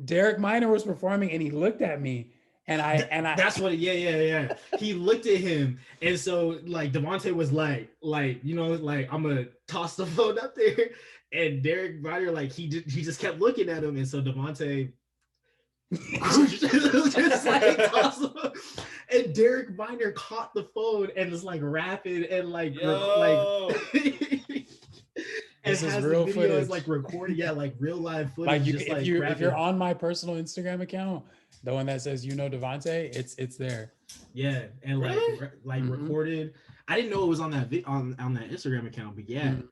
Derek Minor was performing, and he looked at me. And I that's what yeah. He looked at him, and so like Devontae was like I'm gonna toss the phone up there, and Derek Minor he just kept looking at him, and so Devontae just like tossed the phone. And Derek Minor caught the phone and was like rapping and like This is real footage. Is like recording, like real live footage. Like if you're on my personal Instagram account, the one that says Devontae, it's there. Yeah, and mm-hmm. Recorded. I didn't know it was on that on that Instagram account, but yeah, mm-hmm.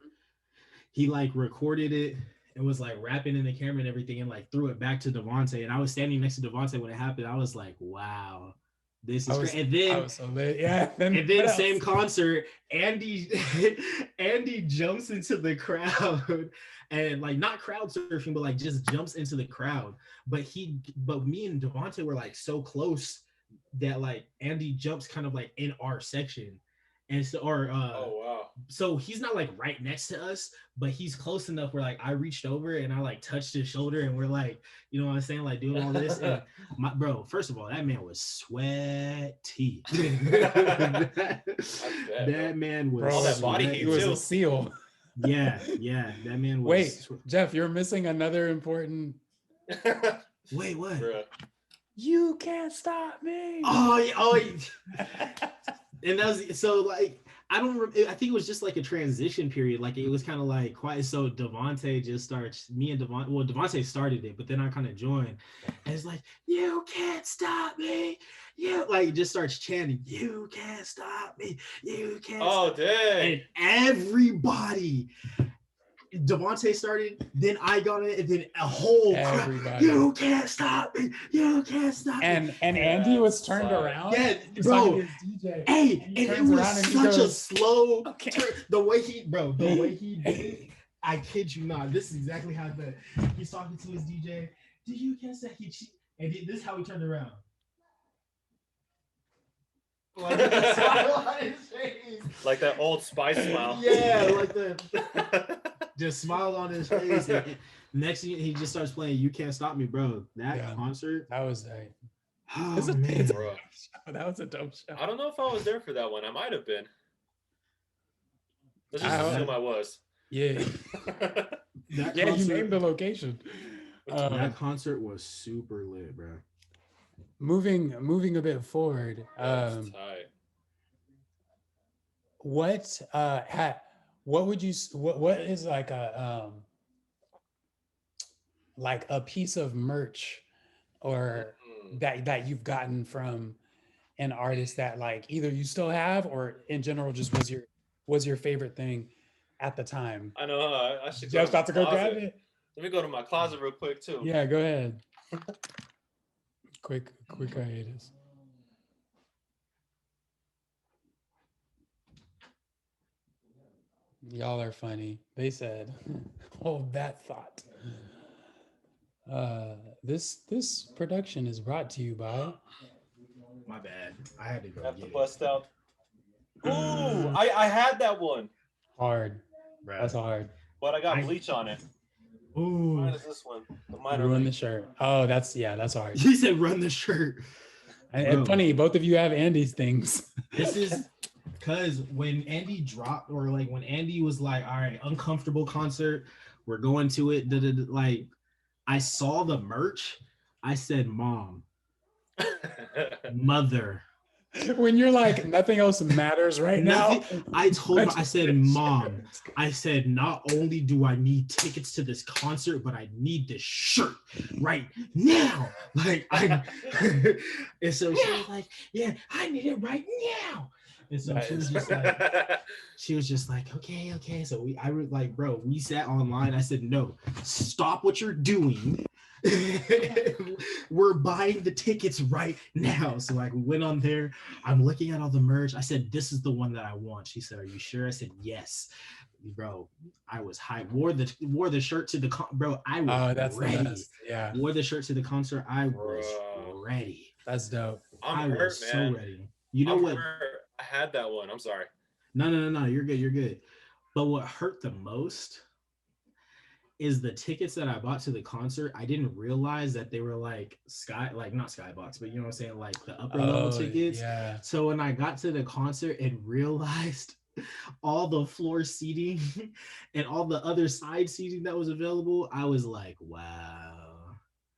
He recorded it and was rapping in the camera and everything, and threw it back to Devontae. And I was standing next to Devontae when it happened. I was like, wow. This is great. And then, so yeah. And then same concert, Andy jumps into the crowd and like not crowd surfing, but like just jumps into the crowd. But me and Devontae were like so close that like Andy jumps kind of like in our section. And so, oh wow. So he's not like right next to us, but he's close enough where like I reached over and I like touched his shoulder and we're like, you know what I'm saying, like doing all this. And my bro, first of all, that man was sweaty. that man was all that body heat. He was a seal. Yeah, that man was. Wait, Jeff, you're missing another important. Wait, what? Bruh. You can't stop me. Oh, yeah. And that was so like I think it was just like a transition period. Like it was kind of like quiet. So Devontae just starts. Me and Devontae started it, but then I kind of joined. And it's like, you can't stop me. You like just starts chanting, you can't stop me. You can't. Oh, dang! And everybody. Devontae started, then I got it, and then a whole crowd. You can't stop me. You can't stop me. And Andy was turned around. Yeah, bro. Hey, and it was such a slow turn. The way he did it, I kid you not. This is exactly how he's talking to his DJ. Do you guess that and this is how he turned around. Like the smile on his face. Like that Old Spice smile. Yeah, like the just smiled on his face. And next thing he just starts playing "You Can't Stop Me," bro. That concert. That was oh man, bro. That was a dope show. I don't know if I was there for that one. I might have been. Let's just assume I was. Yeah. You named the location. That concert was super lit, bro. Moving a bit forward. What would you? What is like a piece of merch or that you've gotten from an artist that like either you still have or in general just was your favorite thing at the time? I know. I should. Just about to go grab it. Let me go to my closet real quick too. Yeah, go ahead. Quick hiatus. Y'all are funny. They said, hold that thought. This production is brought to you by. My bad. I had to go. Have to bust out. Ooh, I had that one. Hard. That's hard. But I got bleach on it. Ooh. Mine is this one. Run the shirt. Oh, that's hard. He said run the shirt. And funny, both of you have Andy's things. This is because when Andy dropped, or like when Andy was like, all right, uncomfortable concert, we're going to it. Like, I saw the merch. I said, Mom, Mother. When you're like, nothing else matters right now. I told her, I said, Mom, I said, not only do I need tickets to this concert, but I need this shirt right now. Like, and so she was like, yeah, I need it right now. And so she was just like, okay. So we sat online. I said, no, stop what you're doing. We're buying the tickets right now. So like we went on there. I'm looking at all the merch. I said, this is the one that I want. She said, are you sure? I said, yes. Bro, I was hyped. Wore the shirt to the bro. I was ready. Yeah. Wore the shirt to the concert. I was ready. That's dope. I was so ready. You know what? I had that one. I'm sorry. No. You're good. But what hurt the most is the tickets that I bought to the concert. I didn't realize that they were like not skybox, but you know what I'm saying, like the upper level tickets. Yeah. So when I got to the concert and realized all the floor seating and all the other side seating that was available, I was like, wow.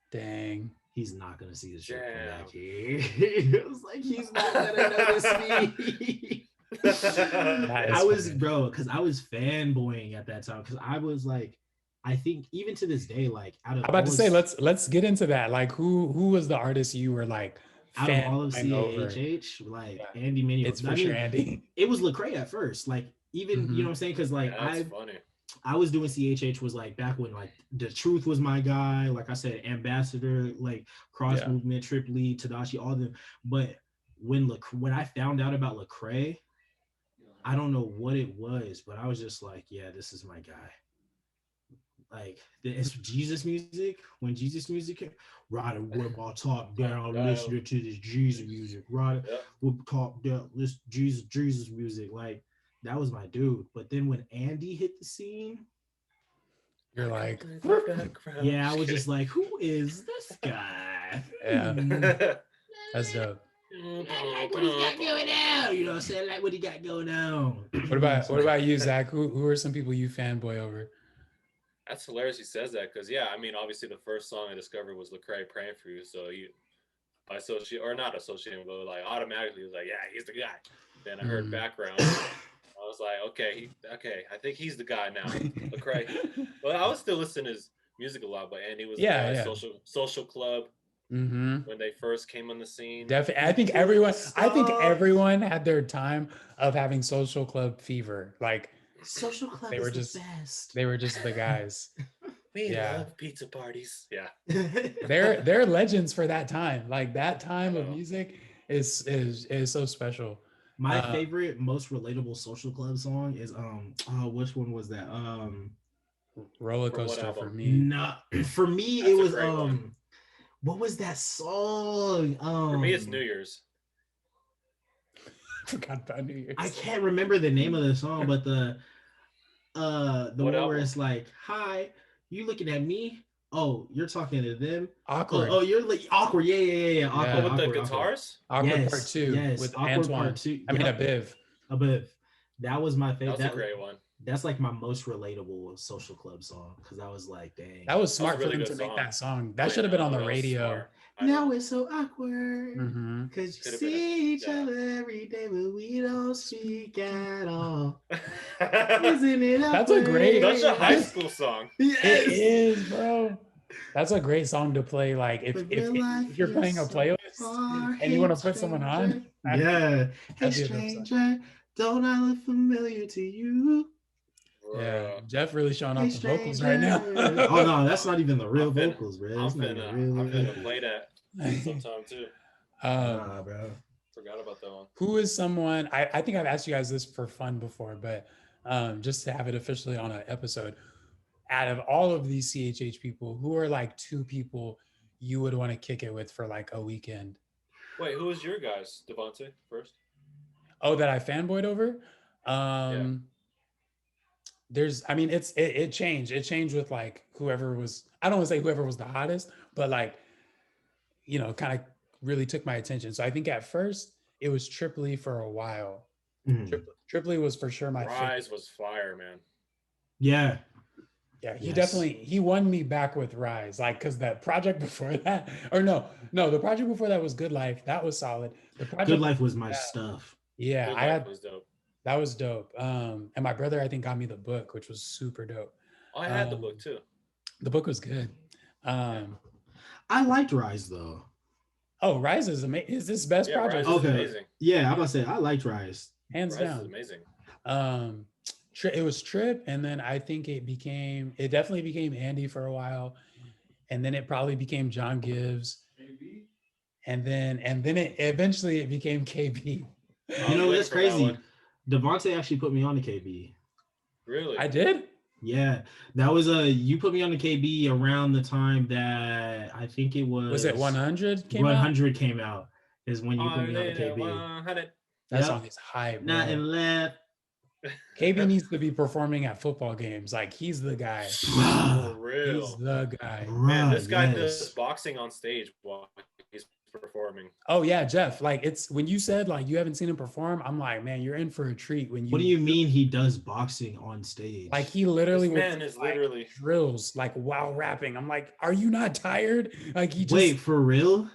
Dang. He's not gonna see the shirt come back here. It was like, he's not gonna notice me. Because I was fanboying at that time. Because I was like, I think even to this day, like out of I'm about to say, let's get into that. Like, who was the artist you were like out of all of CHH? Like Andy Minio. It's for sure Andy. It was Lecrae at first. Like even you know what I'm saying? Because like I was doing CHH was like back when like The Truth was my guy. Like I said, Ambassador, like Cross Movement, Trip Lee, Tadashi, all them. But when I found out about Lecrae, I don't know what it was, but I was just like, yeah, this is my guy. like it's Jesus music. When Jesus music came, riding with my top down, Yeah. listening to this Jesus music, riding Yeah. with top down, listen Jesus music. Like that was my dude. But then when Andy hit the scene, You're like, yeah, I was just like, who is this guy? yeah, Hmm. that's dope. Like what he got going on? You know what I'm saying? Like what he got going on. What about you, Zach? Who are some people you fanboy over? That's hilarious he says that because, yeah, I mean, obviously the first song I discovered was Lecrae Praying For You. So I associate, or not associate, but like automatically was like, yeah, he's the guy. Then I heard background. I was like, okay, I think he's the guy now. Lecrae. But I was still listening to his music a lot, but Andy was the guy. Social Club. When they first came on the scene. Definitely. I think everyone had their time of having Social Club fever. Like Social Club they were just the best. They were just the guys. We love pizza parties. Yeah. They're legends for that time. Like that time of music is so special. My favorite, most relatable Social Club song is which one was that? Roller Coaster for me. No, for me it was what was that song? For me it's New Year's. I forgot about New Year's. I can't remember the name of the song, but the one where it's like, hi, you looking at me? Oh, you're talking to them. Awkward. Oh, you're like awkward. Yeah. Awkward. With the guitars. Awkward Part 2 with Awkward Antoine. Part 2. I mean Abiv. That was my favorite. That was a great one. That's like my most relatable Social Club song because I was like, dang. That was smart for them to make that song. That should have been on the radio. Now it's so awkward because you see each other every day, but we don't speak at all. Isn't it? That's a great. That's a high school song. Yes. It is, bro. That's a great song to play. Like if you're playing a playlist and you want to put someone on. Yeah. Hey stranger, don't I look familiar to you? Yeah, Jeff really showing off the vocals right now. Oh no, that's not even the real vocals, bro. I'm gonna play that sometime too. Bro. Forgot about that one. Who is someone? I think I've asked you guys this for fun before, but just to have it officially on an episode. Out of all of these CHH people, who are like two people you would want to kick it with for like a weekend? Wait, who was your guys? Devontae first. Oh, that I fanboyed over. There's, I mean, it changed. It changed with like whoever was. I don't want to say whoever was the hottest, but like, you know, kind of really took my attention. So I think at first it was Tripoli for a while. Tripoli was for sure my Rise was fire, man. Yeah. Yeah, he won me back with Rise, like because that project before that, or no, the project before that was Good Life. That was solid. The project Good Life was my stuff. Yeah, Good Life was dope. That was dope. And my brother, I think, got me the book, which was super dope. Oh, I had the book too. The book was good. I liked Rise though. Oh, Rise is amazing. Is this best project? Rise is amazing. Yeah, I'm gonna say I liked Rise. Hands Rise down. is amazing. It was Trip, and then I think it definitely became Andy for a while, and then it probably became John Gibbs, and then it eventually became KB. You know it's crazy. Devontae actually put me on the KB. Really? I did? Yeah, that was you put me on the KB around the time that I think it was. Was it 100 came 100 came out is when you put me on the KB. 100. That song is hype. Nothing left. KB needs to be performing at football games. Like he's the guy. For real. He's the guy. Man, this guy does boxing on stage while he's performing. Oh yeah, Jeff. Like it's when you said like you haven't seen him perform, I'm like, man, you're in for a treat. When you. What do you mean he does boxing on stage? Like he literally literally drills like while rapping. I'm like, are you not tired? Like he just wait for real.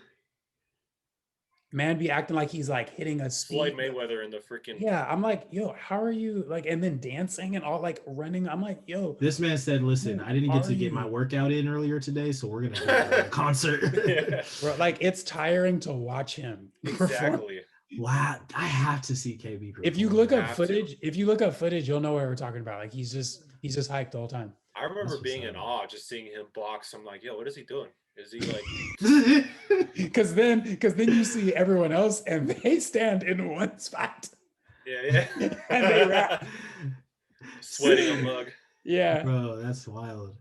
Man be acting like he's like hitting a speed. Floyd Mayweather in the freaking. Yeah, I'm like, yo, how are you like? And then dancing and all like running. I'm like, yo. This man said, listen, I didn't get to get my workout in earlier today, so we're gonna have a concert. Yeah. Bro, like it's tiring to watch him. Exactly. Wow, I have to see KB perform. If you look up footage, you'll know what we're talking about. Like he's just hyped the whole time. I remember being in awe just seeing him box. I'm like, yo, what is he doing? Is he like? Because then you see everyone else and they stand in one spot. Yeah. And they rap. Sweating a mug. Yeah. Bro, that's wild.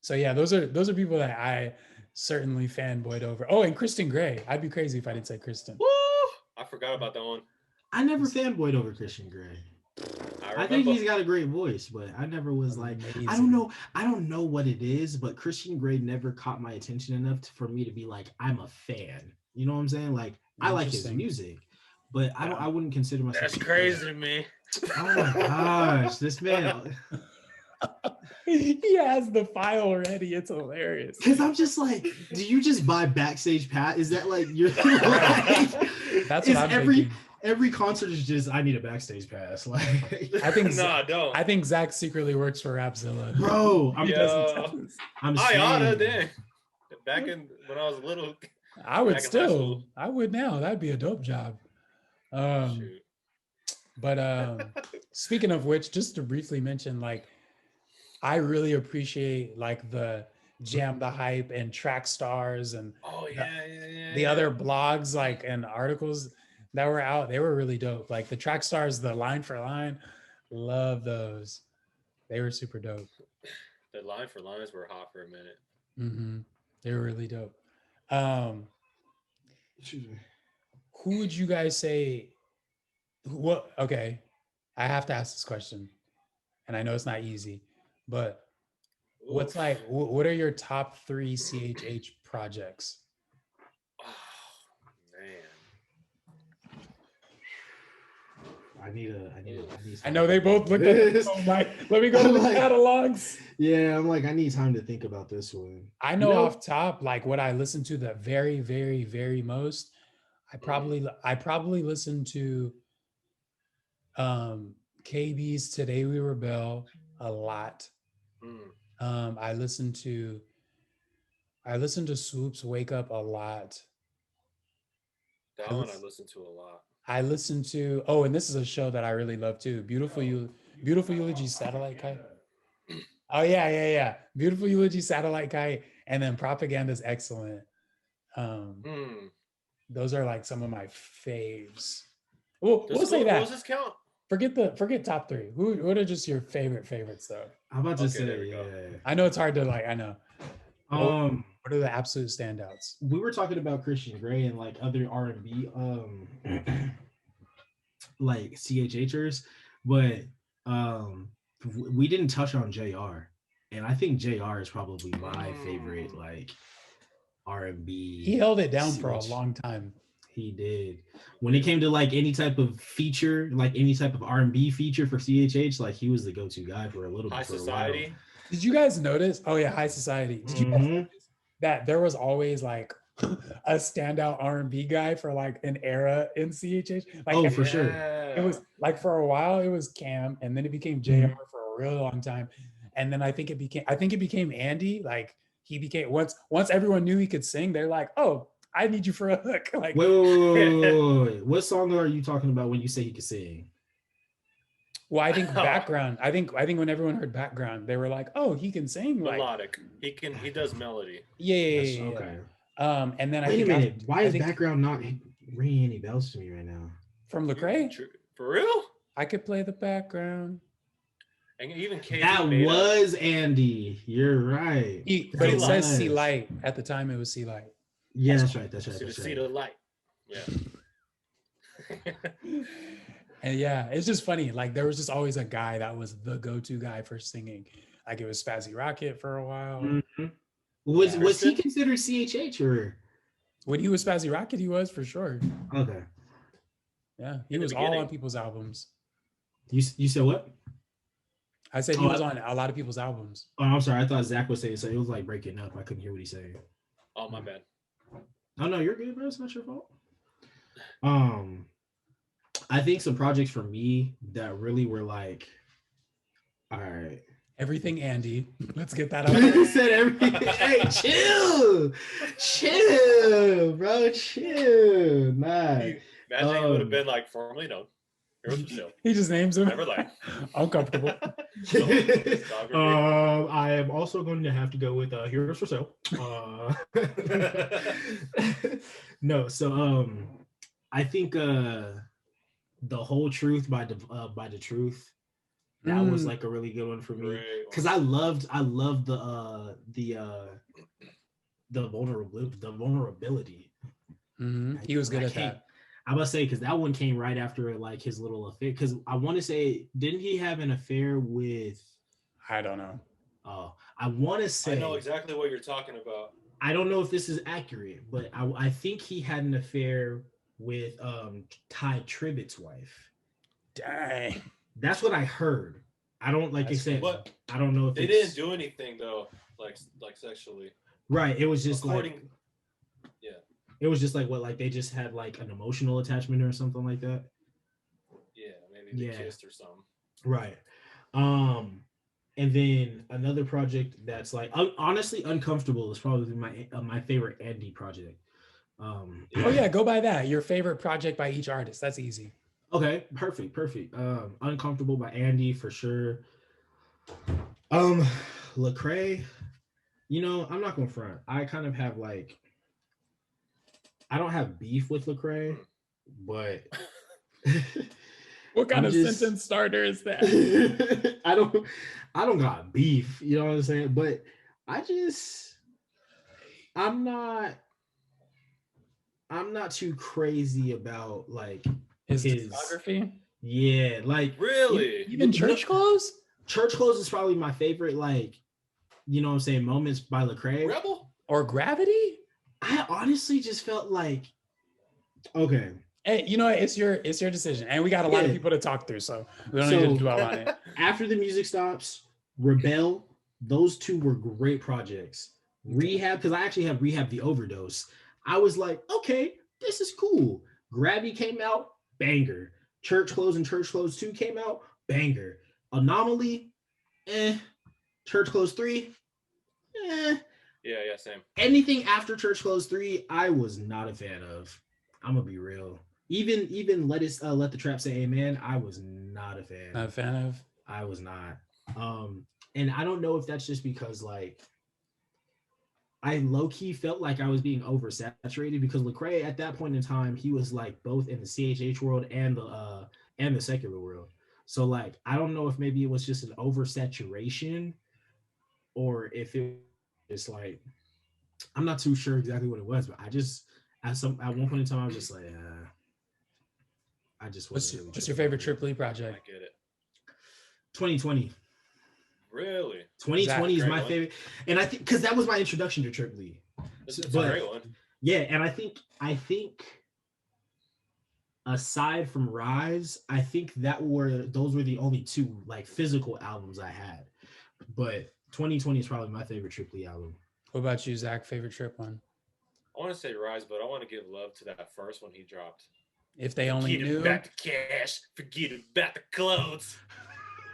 So yeah, those are people that I certainly fanboyed over. Oh, and Kristen Gray. I'd be crazy if I didn't say Kristen. Woo! I forgot about that one. I never fanboyed over Christian Grey. I think he's got a great voice, but I never was Amazing. like, I don't know what it is, but Christian Grey never caught my attention enough for me to be like, I'm a fan. You know what I'm saying? Like, I like his music, but I wouldn't consider myself. That's crazy to me. Oh my gosh, this man. He has the file already. It's hilarious. Because I'm just like, do you just buy backstage pass? Is that like your like, that's what I'm thinking. Every concert is just I need a backstage pass. Like I think no, don't. I think Zach secretly works for Rapzilla. Bro, I oughta dang. Back in when I was little. I would still. I would now. That'd be a dope job. Shoot. But speaking of which, just to briefly mention, like, I really appreciate like the Jam the Hype and Track Stars and the other blogs like and articles that were out. They were really dope. Like the Track Stars, the line for line, love those. They were super dope. The line for lines were hot for a minute. Mm-hmm. They were really dope. Who would you guys say? What? Okay, I have to ask this question, and I know it's not easy, but what's like? What are your top 3 CHH projects? Oh man, I know they both looked at it. Oh my! Let me go to the catalogs. Yeah, I'm like, I need time to think about this one. I know off top, like what I listen to the very, very, very most. I probably listen to KB's Today We Rebel a lot. I listen to Swoop's Wake Up a lot. That one I listen to a lot. I listen to and this is a show that I really love too. Beautiful Eulogy Satellite Kite. Oh yeah. Beautiful Eulogy Satellite Kite, and then Propaganda's excellent. Those are like some of my faves. We'll say that. What does this count? Forget top 3. What are just your favorites though? I'm about to say, I know it's hard to like. I know. What are the absolute standouts? We were talking about Christian Grey and like other R&B, like CHHers, but we didn't touch on JR, and I think JR is probably my favorite like R&B. He held it down for a long time. He did. When it came to like any type of feature, like any type of R&B feature for CHH, like he was the go-to guy for a little bit. High Society. Did you guys notice? Oh yeah, High Society. Did you guys notice that there was always like a standout R&B guy for like an era in CHH? Like, for sure. It was like for a while it was Cam, and then it became JR for a really long time, and then I think it became Andy. Like he became once everyone knew he could sing. They're like, oh, I need you for a hook. Like, wait. What song are you talking about when you say he could sing? Well, I think background. I think when everyone heard background, they were like, "Oh, he can sing melodic. He does melody." Yeah. Okay. And then wait a minute. Why is background not ringing any bells to me right now? From Lecrae? For real? I could play the background. And even Katie that was Andy. You're right. But it says C Light at the time. It was C Light. Yeah, that's right. See the light. Yeah. And yeah, it's just funny. Like there was just always a guy that was the go-to guy for singing. Like it was Spazzy Rocket for a while. Mm-hmm. Was he considered CHH or? When he was Spazzy Rocket, he was for sure. Okay. Yeah, he was all on people's albums. You said what? I said he was on a lot of people's albums. Oh, I'm sorry. I thought Zach was saying so. It was like breaking up. I couldn't hear what he's saying. Oh, my bad. Oh no, you're good, bro. It's not your fault. I think some projects for me that really were like, all right. Everything Andy. Let's get that out. He said everything. Hey, chill, bro, chill. Nah. Imagine he would have been like formerly known. He just names him. Never like uncomfortable. I am also going to have to go with Heroes for Sale. No, so I think The Whole Truth by the Truth That was like a really good one for me because I loved the vulnerability. He was good at that. I must say, because that one came right after like his little affair. Because I want to say, didn't he have an affair with? I don't know. Oh, I want to say. I know exactly what you're talking about. I don't know if this is accurate, but I think he had an affair with Ty Tribbett's wife. Dang. That's what I heard. I don't like I said. But I don't know if they didn't do anything though, like sexually. Right. It was just according. Like, yeah. It was just like what, like they just had like an emotional attachment or something like that. Yeah, maybe they kissed or something. Right. And then another project that's like honestly uncomfortable is probably my favorite Andy project. Oh yeah, go by that. Your favorite project by each artist. That's easy. Okay, perfect. Uncomfortable by Andy for sure. Lecrae, you know, I'm not gonna front. I kind of have like, I don't have beef with Lecrae, but what kind of sentence starter is that? I don't got beef, you know what I'm saying? But I'm not too crazy about like his discography. Yeah, like really, even Church Clothes. Church Clothes is probably my favorite, like, you know what I'm saying, moments by Lecrae. Rebel or Gravity. I honestly just felt like, okay. Hey, you know, it's your decision, and we got a lot of people to talk through, so we don't need to dwell on it. After the music stops, Rebel, those two were great projects. Rehab, because I actually have Rehab the Overdose. I was like, okay, this is cool. Gravity came out, banger. Church Clothes and Church Clothes 2 came out, banger. Anomaly, Church Clothes 3, Yeah, same. Anything after Church Clothes 3, I was not a fan of. I'm gonna be real. Even let the trap say amen. I was not a fan. Not a fan of. I was not. And I don't know if that's just because like I low-key felt like I was being oversaturated because Lecrae at that point in time, he was like both in the CHH world and the secular world. So like I don't know if maybe it was just an oversaturation or if it was like, I'm not too sure exactly what it was, but I just at one point in time I was just like, I just wasn't really. What's your favorite Triple E project? I get it. 2020. Really? 2020 is my favorite, and I think because that was my introduction to Triple E. It's a great one. Yeah, and I think aside from Rise, I think those were the only two like physical albums I had. But 2020 is probably my favorite Triple E album. What about you, Zach? Favorite Trip one? I want to say Rise, but I want to give love to that first one he dropped. If they only knew. Back to cash, forget about the clothes.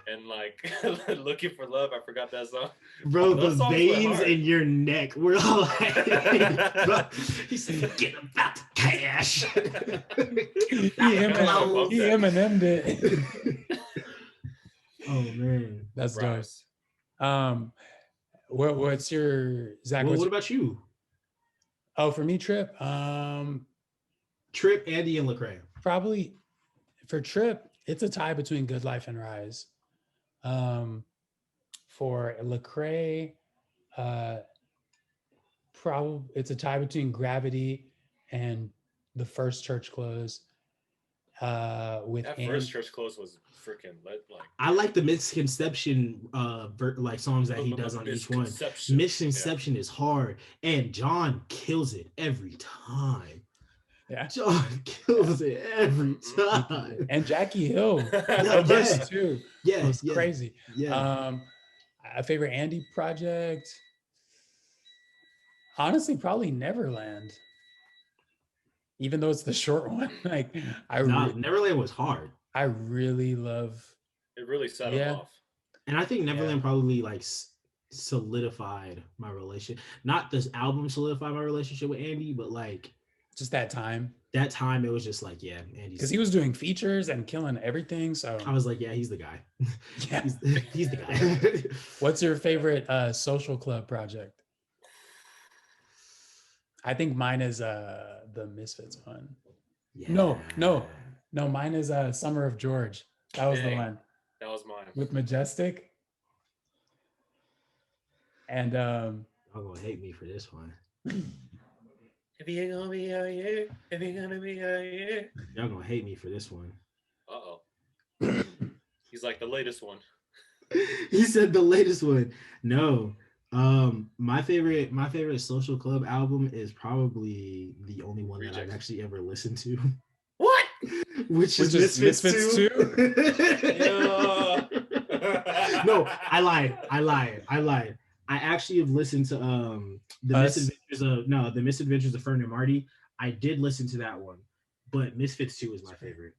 And like looking for love, I forgot that song. Bro, the veins in your neck were like, he said, "Forget about the cash." He Eminem'd it. Oh man, that's dope. What's your Zach? What about you? Oh, for me, Trip. Trip, Andy, and Lecrae. Probably for Trip, it's a tie between Good Life and Rise. For Lecrae, probably it's a tie between Gravity and the first Church Clothes. With that first Church Clothes was freaking like. I like the Misconception like songs that he does on each one. Misconception is hard, and John kills it every time. Yeah, John kills it every time. And Jackie Hill, verse too. Yeah, it was crazy. Yeah. A favorite Andy project? Honestly, probably Neverland. Even though it's the short one, like Neverland was hard. I really love. It really set him off. And I think Neverland probably like solidified my relationship. Not this album solidified my relationship with Andy, but like. Just that time. That time, it was just like, yeah, Andy's. Because he was doing features and killing everything. So I was like, yeah, he's the guy. Yeah, he's the guy. What's your favorite social club project? I think mine is the Misfits one. Yeah. No. Mine is Summer of George. That was the one. That was was mine. with Majestic. And Y'all gonna hate me for this one. If you gonna be out here, if you gonna be out here. Y'all gonna hate me for this one. Uh-oh. He's like the latest one. He said the latest one. No. My favorite Social Club album is probably the only one that I've actually ever listened to. What? Which is Misfits 2. No, I lied. I actually have listened to the Misadventures of Fern and Marty. I did listen to that one, but Misfits 2 is my favorite.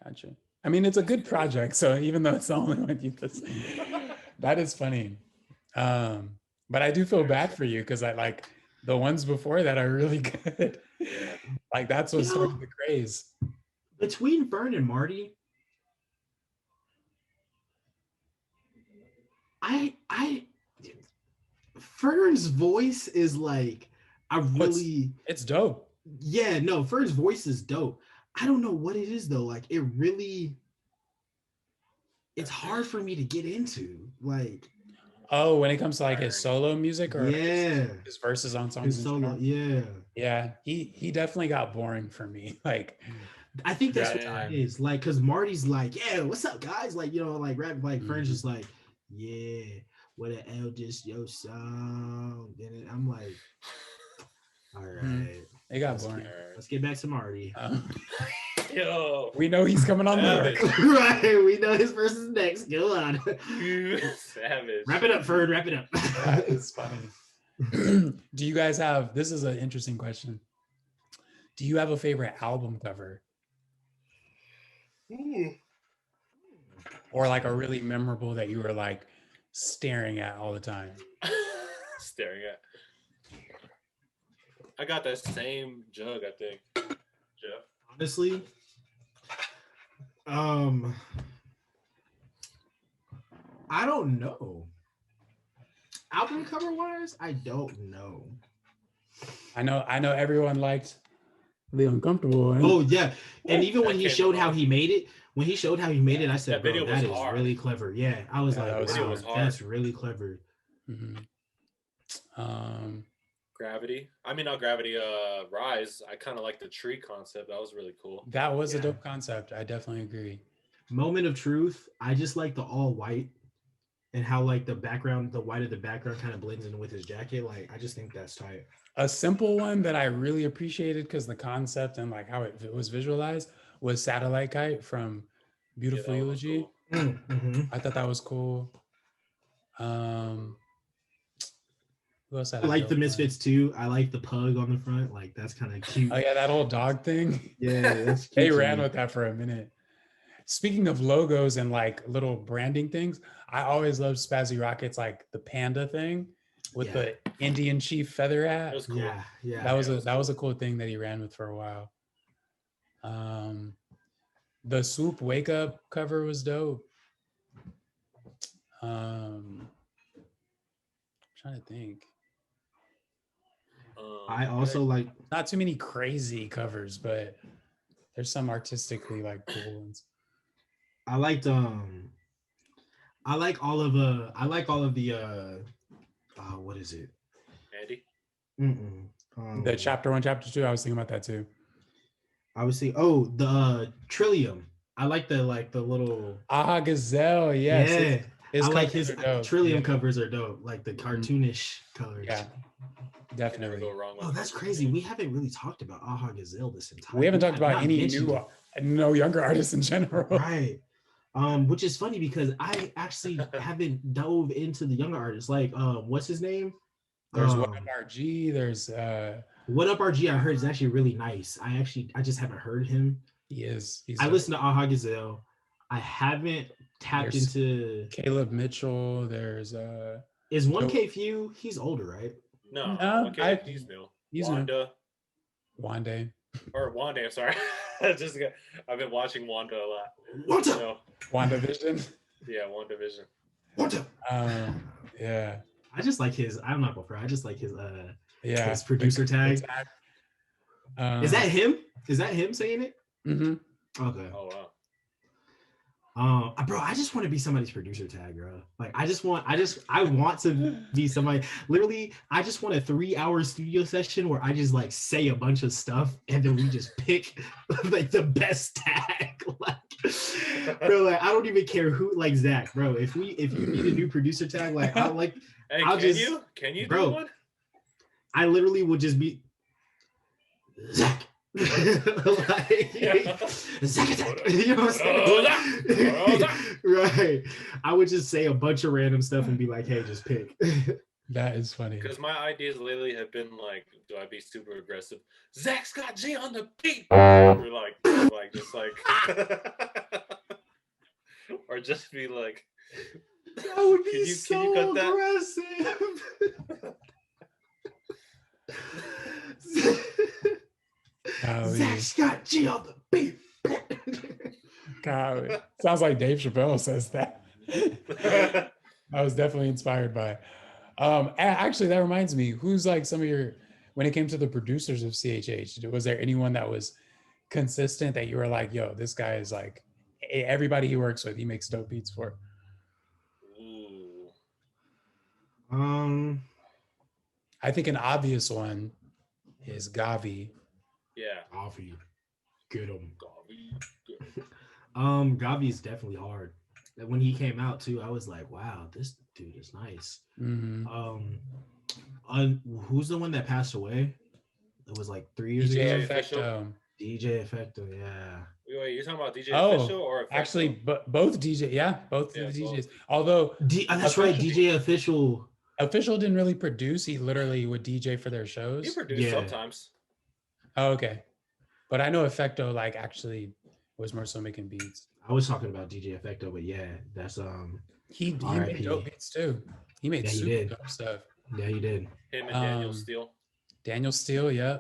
Gotcha. I mean, it's a good project, so even though it's the only one you listen, that is funny. But I do feel bad for you because I like the ones before that are really good. Like that's what started the craze. Between Fern and Marty, Fern's voice is like it's dope. Yeah, no, Fern's voice is dope. I don't know what it is though. Like it's hard for me to get into. Like, oh, when it comes to like his solo music or his verses on songs. His solo, yeah. He definitely got boring for me. Like, I think that's what it is. Like, cause Marty's like, yeah, what's up, guys? Like, you know, like rap. Like Fern's just like, yeah, what the hell, just your song. And I'm like, all right. It got boring. Let's get back to Marty. Yo, we know he's coming on there. Right, we know his verse is next. Go on. Savage. Wrap it up, Ferd. Wrap it up. That is funny. Do you guys have, this is an interesting question. Do you have a favorite album cover? Or like a really memorable that you were like staring at all the time? Staring at. I got that same jug, I think. Jeff. Honestly, I don't know. Album cover wise, I don't know. I know everyone liked The Uncomfortable. Oh yeah, and even when he showed how he made it, I said, "Bro, that is hard. really clever." Yeah, I was like, "Wow, that's really clever." Mm-hmm. Gravity. I mean, not Gravity. Rise. I kind of like the tree concept. That was really cool. That was a dope concept. I definitely agree. Moment of Truth. I just like the all white and how like the white of the background kind of blends in with his jacket. Like, I just think that's tight. A simple one that I really appreciated because the concept and like how it was visualized was Satellite Kite from Beautiful Eulogy. Cool. Mm-hmm. I thought that was cool. Who else had I like the Misfits too. I like the pug on the front. Like, that's kind of cute. Oh yeah, that whole dog thing. Yeah, that's cute. They ran with that for a minute. Speaking of logos and like little branding things, I always loved Spazzy Rocket's like the panda thing with the Indian chief feather hat. That was cool. Yeah. That was a cool thing that he ran with for a while. The Swoop Wake Up cover was dope. I'm trying to think. I also like not too many crazy covers, but there's some artistically like cool ones. I like all of the what is it? Andy? The chapter 1, chapter 2, I was thinking about that too. I was saying, the Trillium. I like the little Aha Gazelle, yes. I like his Trillium covers are dope, like the cartoonish colors. Yeah. Definitely. Go wrong with that's crazy. We haven't really talked about Aha Gazelle this entire. We haven't talked about any no younger artists in general. Right. Which is funny because I actually haven't dove into the younger artists. Like, what's his name? There's What Up RG. There's What Up RG. I heard is actually really nice. I just haven't heard him. He is. I listened to Aha Gazelle. I haven't tapped into Caleb Mitchell. There's is 1K Few. He's older, right? No, okay, he's new. He's Wanda. Wanda. Or Wanda, I'm sorry. I've been watching Wanda a lot. Wanda. So, WandaVision. Yeah, WandaVision. Wanda. Yeah. I just like his. I'm not gonna. I just like his. His producer tag. Is that him? Is that him saying it? Mm-hmm. Okay. Oh Bro, I just want to be somebody's producer tag, bro. Like, I want to be somebody. Literally, I just want a 3-hour studio session where I just like say a bunch of stuff and then we just pick like the best tag. Like, bro, like I don't even care who, like Zach, bro. If you need a new producer tag, like I'll like, hey, I'll just, can you bro, do one? I literally would just be Zach. Like, Yeah. you know what I'm saying? Right. I would just say a bunch of random stuff and be like, hey, just pick. That is funny. Because my ideas lately have been like, do I be super aggressive? Zach Scott G on the beat. Or like just like, or just be like, that would be can you cut aggressive. Zach Scott G on the beat. Golly. Sounds like Dave Chappelle says that. I was definitely inspired by it. Actually, that reminds me, who's like some of your, when it came to the producers of CHH, was there anyone that was consistent that you were like, yo, this guy is like, everybody he works with, he makes dope beats for? Ooh. I think an obvious one is Gavi. Yeah. Gavi. Good on Gavi. Gavi is definitely hard. When he came out too, I was like, wow, this dude is nice. Mm-hmm. Who's the one that passed away? It was like 3 years DJ ago. Effecto. DJ Effecto, yeah. Wait, you're talking about DJ Official or Effecto? Actually, both DJ, both the DJs. Both. Although that's right, DJ Official. Official didn't really produce. He literally would DJ for their shows. He produced sometimes. Oh, okay. But I know Effecto like actually was more so making beats. I was talking about DJ Effecto, but yeah, that's he made dope beats too. He made super dope stuff. Yeah, he did. Him and Daniel Steele. Daniel Steele, yeah.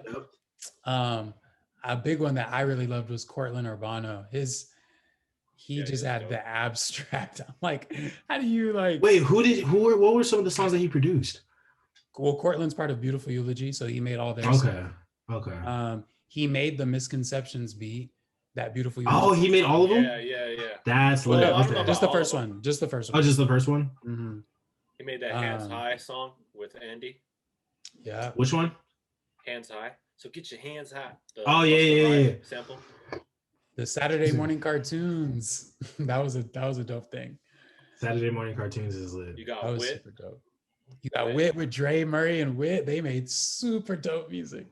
Yep. A big one that I really loved was Cortland Urbano. He just had the abstract. I'm like, how do you like? Wait, what were some of the songs that he produced? Well, Cortland's part of Beautiful Eulogy, so he made all their stuff. Okay. He made the Misconceptions beat. That Beautiful Eulogy. Oh, he made all of them? Yeah. That's lit. Just the first one. Just the first one. Oh, just the first one? Mm-hmm. He made that Hands High song with Andy. Yeah. Which one? Hands High. So get your hands high. Yeah. Sample. The Saturday morning cartoons. that was a dope thing. Saturday morning cartoons is lit. You got Wit. Super dope. You got Wit with Dre, Murray, and Wit. They made super dope music.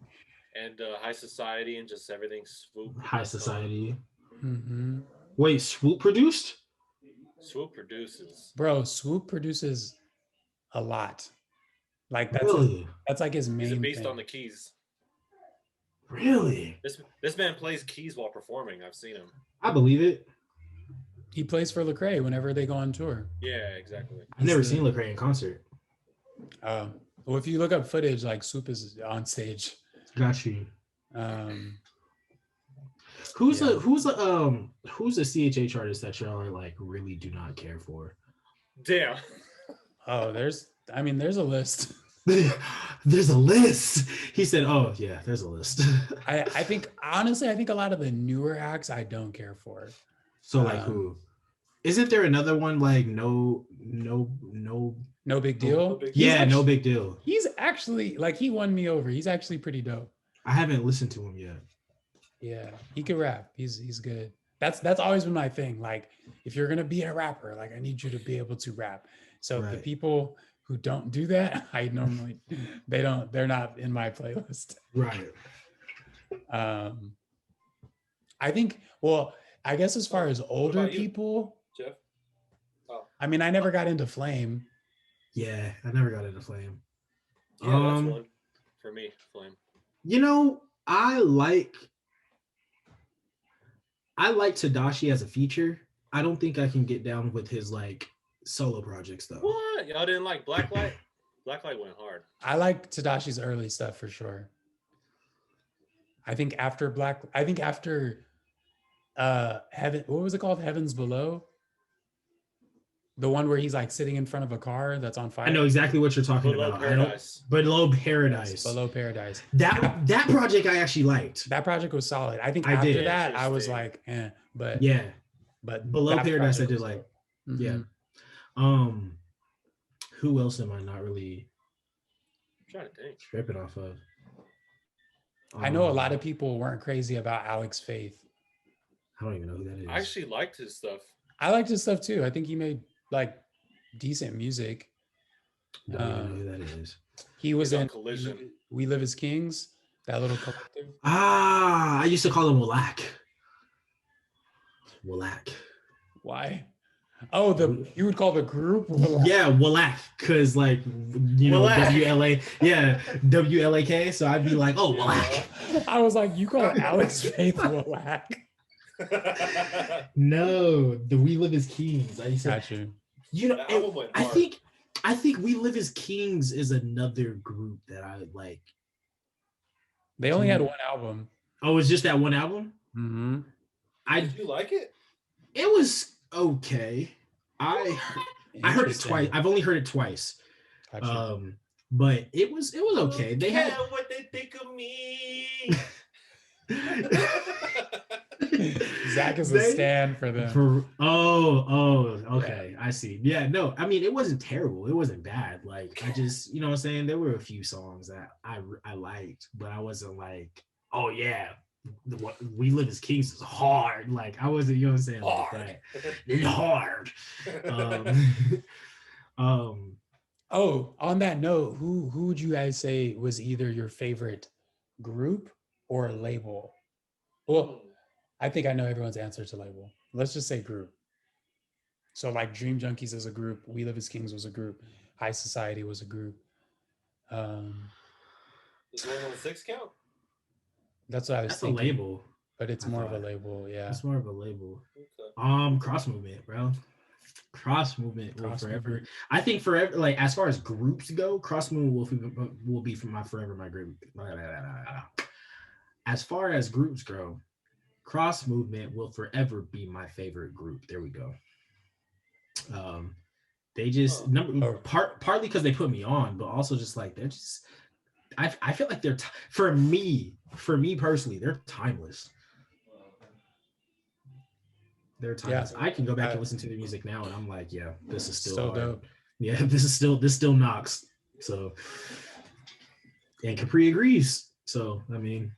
And High Society and just everything. Swoop. High Society. Mm-hmm. Wait, Swoop produced? Swoop produces. Bro, Swoop produces a lot. Like that's like his main. He's a beast thing. on the keys. Really? This man plays keys while performing. I've seen him. I believe it. He plays for Lecrae whenever they go on tour. Yeah, exactly. I've never seen Lecrae in concert. Well, if you look up footage, like Swoop is on stage. Got you. Who's a CHH artist that y'all are like really do not care for? Damn. Oh, there's a list. There's a list. He said, "Oh yeah, there's a list." I think honestly, a lot of the newer acts I don't care for. So like who? Isn't there another one like no big deal? No big deal. He's actually like he won me over. He's actually pretty dope. I haven't listened to him yet. Yeah, he can rap. He's good. That's always been my thing. Like if you're gonna be a rapper, like I need you to be able to rap. So the people who don't do that, they're not in my playlist. Right. I think, I guess as far as older people, Jeff? Oh. I mean, I never got into Flame. Yeah, I never got into Flame. Yeah, that's one for me, Flame. You know, I like Tadashi as a feature. I don't think I can get down with his like solo projects though. What? Y'all didn't like Blacklight? Blacklight went hard. I like Tadashi's early stuff for sure. I think after Heaven, what was it called? Heavens Below? The one where he's like sitting in front of a car that's on fire. I know exactly what you're talking about. Below Paradise. Yes, Below Paradise. That project I actually liked. That project was solid. I think after that I was like, but yeah. but Below that Paradise I project did was like. dope. Yeah. Who else am I not really I'm trying to think. tripping off of? I know a lot of people weren't crazy about Alex Faith. I don't even know who that is. I actually liked his stuff. I liked his stuff too. I think he made like decent music. Don't even know who that is. He was He's on in Collision. We Live as Kings, that little collective. I used to call him Wallach. Why? Oh, you would call the group Wallach. Yeah, Wallach, because like Wallach. WLA, yeah, WLAK. So I'd be like, oh, Wallach. I was like, you call Alex Faith Wallach. No, the We Live as Kings. I used to, Got you. That album went I hard. think We Live as Kings is another group that I would like. They only had one album. Oh, it's just that one album? Mm-hmm. Did you like it? It was okay. I heard it twice. I've only heard it twice. Gotcha. But it was okay. They had what they think of me. Zach is a stand for them. Okay. I see. Yeah, no, I mean, it wasn't terrible. It wasn't bad. Like, I just, you know what I'm saying? There were a few songs that I liked, but I wasn't like, oh yeah, what We Live as Kings is hard. Like, I wasn't, you know what I'm saying? Like that. It's hard. Oh, on that note, who would you guys say was either your favorite group or label? Well, I think I know everyone's answer to label. Let's just say group. So like Dream Junkies is a group, We Live as Kings was a group, High Society was a group. Is 116 count? That's what I was That's thinking. a label. But it's more of a label, yeah. It's more of a label. Okay. Cross Movement, bro. Cross Movement will forever. Movement. I think forever, like as far as groups go, Cross Movement will be for my forever my group. As far as groups go, Cross Movement will forever be my favorite group. There we go. They just partly because they put me on, but also just like they're just. I feel like they're for me personally, they're timeless. They're timeless. Yeah. I can go back and listen to the music now, and I'm like, yeah, this is still dope. Yeah, this still knocks. So, and Capri agrees. So, I mean,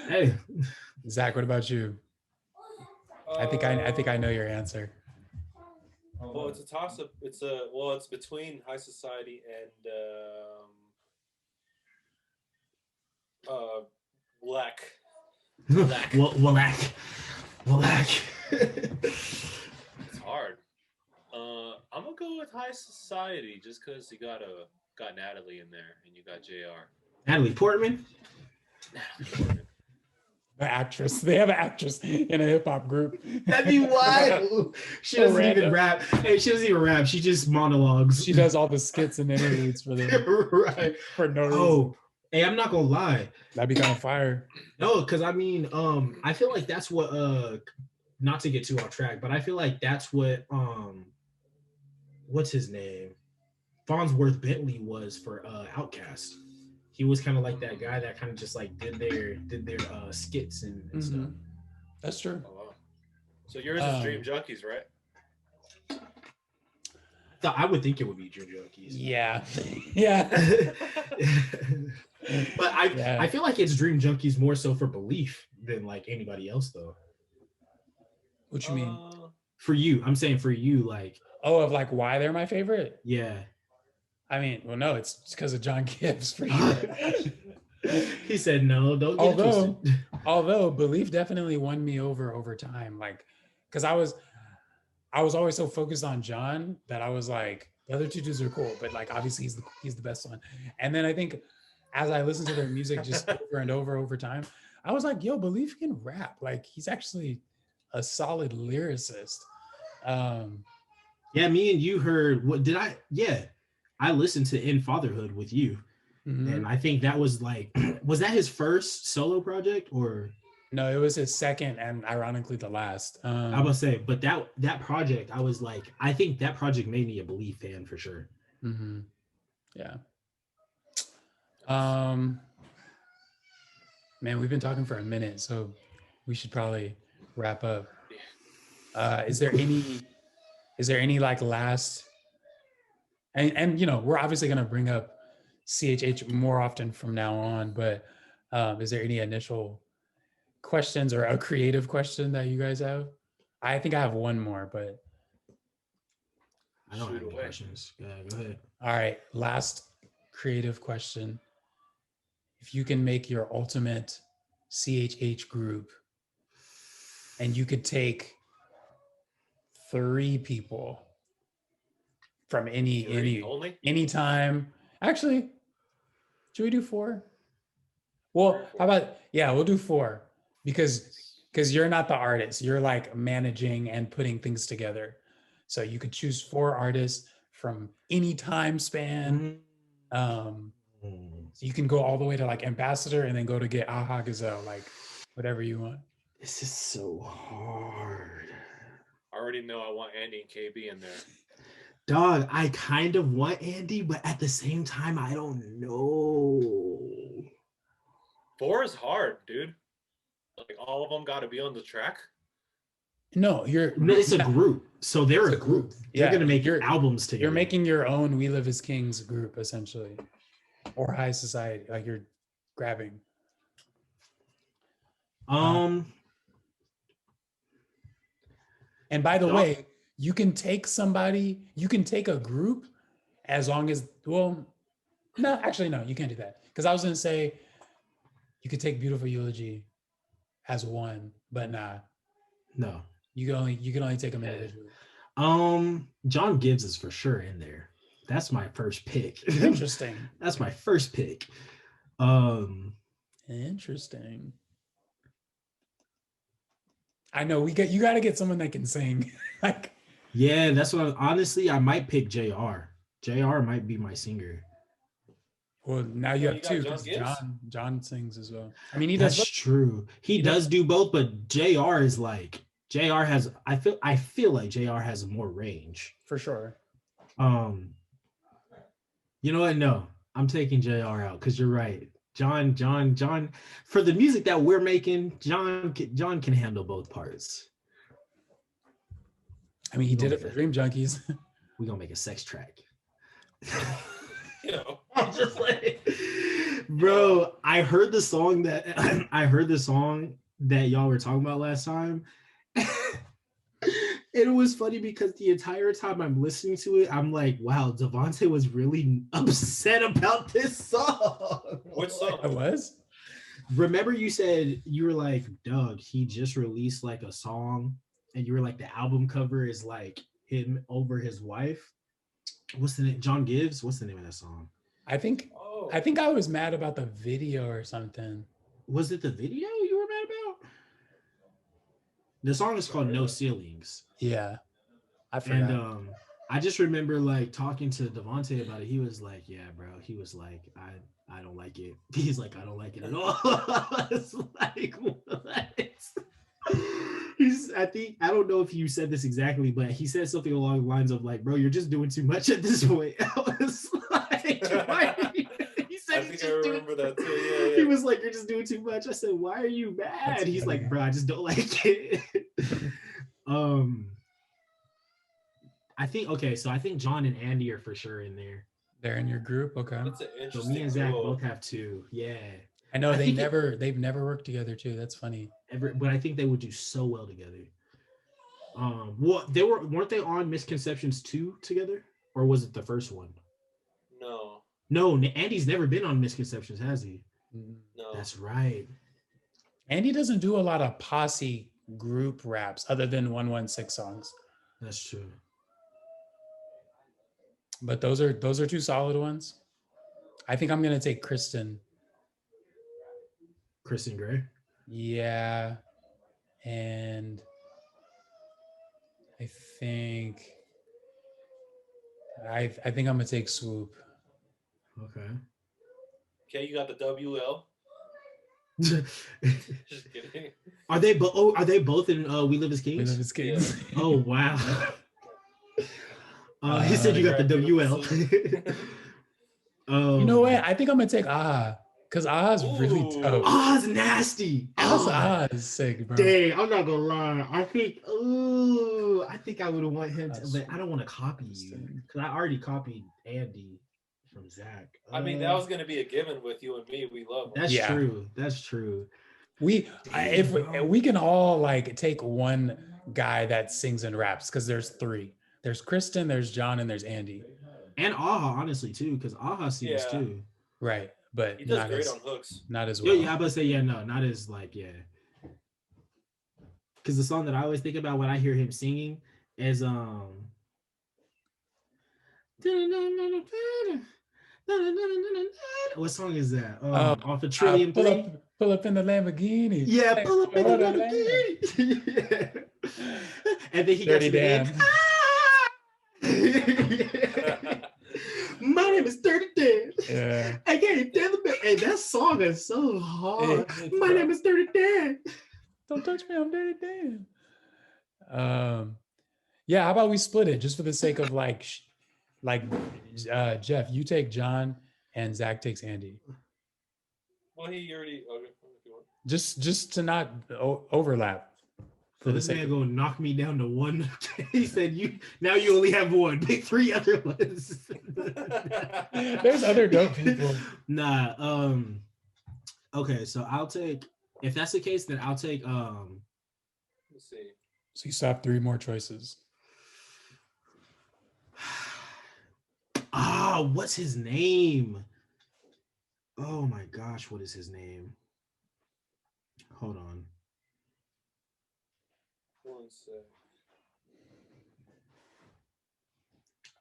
hey, Zach, what about you? I think I know your answer. Well, it's a toss up. It's between High Society and Wallach. It's hard. I'm gonna go with High Society just because you got Natalie in there and you got JR. Natalie Portman. The actress. They have an actress in a hip hop group. That'd be wild. She doesn't even rap. Hey, she doesn't even rap. She just monologues. She does all the skits and interludes for them. Right. For no reason. Hey, I'm not gonna lie. That'd be kind of fire. No, because I mean, I feel like that's what not to get too off track, but I feel like that's what what's his name? Farnsworth Bentley was for Outkast. He was kind of like that guy that kind of just like did their skits and stuff. That's true. Oh, wow. So yours is Dream Junkies, right? I would think it would be Dream Junkies. Yeah. But I feel like it's Dream Junkies more so for belief than like anybody else though. What you mean? For you, I'm saying for you, like. Oh, of like why they're my favorite? Yeah. I mean, well, no, it's because of John Gibbs for sure. He said no. Don't get twisted. Although Belief definitely won me over time, like, because I was always so focused on John that I was like, the other two dudes are cool, but like obviously he's the best one. And then I think as I listened to their music just over and over time, I was like, yo, Belief can rap. Like he's actually a solid lyricist. Yeah, me and you heard what did I? Yeah. I listened to In Fatherhood with you, and I think that was like, was that his first solo project or? No, it was his second, and ironically the last. I was gonna say, but that project, I was like, I think that project made me a Belief fan for sure. Mm-hmm. Yeah. Man, we've been talking for a minute, so we should probably wrap up. Is there any like last, and you know, we're obviously going to bring up CHH more often from now on, but is there any initial questions or a creative question that you guys have? I think I have one more, but I don't have Shoot any away. questions. Yeah, go ahead. all right, last creative question. If you can make your ultimate CHH group and you could take 3 people from Three only? anytime. Actually, should we do 4? Well, how about, yeah, we'll do 4 because you're not the artist. You're like managing and putting things together. So you could choose 4 artists from any time span. So you can go all the way to like Ambassador and then go to get Aha Gazelle, like whatever you want. This is so hard. I already know I want Andy and KB in there. Dog, I kind of want Andy, but at the same time, I don't know. 4 is hard, dude. Like all of them got to be on the track. No, it's a group. So they're a group. They're gonna make your albums together. You're making your own We Live as Kings group essentially, or High Society. Like you're grabbing. And by the way, you can take somebody. You can take a group, as long as no, actually no, you can't do that because I was gonna say you could take Beautiful Eulogy as one, but nah. No. You can only take them individually. John Gibbs is for sure in there. That's my first pick. Interesting. That's my first pick. Interesting. I know you got to get someone that can sing. Like, yeah, that's what. Honestly, I might pick JR. JR might be my singer. Well, now you have 2 because John sings as well. I mean, That's true. He does do both, but JR is like has. I feel like JR has more range for sure. You know what? No, I'm taking JR out because you're right. John, for the music that we're making, John can handle both parts. I mean, he did it for Dream Junkies. We're gonna make a sex track. You know, I'm just like, bro, I heard the song that y'all were talking about last time. It was funny because the entire time I'm listening to it, I'm like, wow, Devontae was really upset about this song. What song? It was? Remember you said, you were like, Doug, he just released like a song and you were like, the album cover is like him over his wife. What's the name? John Gibbs? What's the name of that song? I think I was mad about the video or something. Was it the video you were mad about? The song is called No Ceilings. Yeah. I forgot. And I just remember like talking to Devontae about it. He was like, yeah, bro. He was like, I don't like it. He's like, I don't like it at all. It's like, what? I don't know if you said this exactly, but he said something along the lines of like, bro, you're just doing too much at this point. I was like, why? He said, I remember that too. Yeah. He was like, you're just doing too much. I said, why are you mad? He's like, bro, I just don't like it. I think John and Andy are for sure in there. They're in your group, okay. That's an interesting. So me and Zach both have 2. Yeah. I know they've never worked together too. That's funny. But I think they would do so well together. Well, weren't they on Misconceptions 2 together, or was it the first one? No, Andy's never been on Misconceptions, has he? No. That's right. Andy doesn't do a lot of posse group raps other than 116 songs. That's true. But those are 2 solid ones. I think I'm gonna take Kristen Gray. Yeah, and I think I'm gonna take Swoop. Okay, you got the WL. Just kidding. Are they both in We Live as Kings? We Live as Kings. Yeah. Oh wow. He said you got the WL. You know what? I think I'm gonna take Aha. Because Ah's really Ooh. dope. Ah's nasty. Ah is sick, bro. Dang, I'm not gonna lie. I think I would want him to, but I don't want to copy you because I already copied Andy from Zach. I mean, that was gonna be a given with you and me. We love him. That's true. That's true. If we can all like take one guy that sings and raps, because there's three. There's Kristen, there's John, and there's Andy. And Aha, honestly, too, because Aha sings too. Right. But he does great on hooks. Not as well. Yeah, I was about to say, no, not as like, because the song that I always think about when I hear him singing is what song is that? Off of Trillium pull up in the Lamborghini. Yeah, pull up in the Lamborghini. And then he got to the end. My name is Dirty Dan. Yeah. I can't tell the Hey, that song is so hard. My name is Dirty Dan. Don't touch me, I'm Dirty Dan. Yeah, how about we split it just for the sake of Jeff, you take John and Zach takes Andy. Well, he already just to not overlap. So this man gonna knock me down to one. He said, "You only have one. Pick three other ones." There's other dope people. Nah. Okay, so I'll take. If that's the case, then I'll take. Let's see. So you still have three more choices. What's his name? Oh my gosh, what is his name? Hold on. One sec.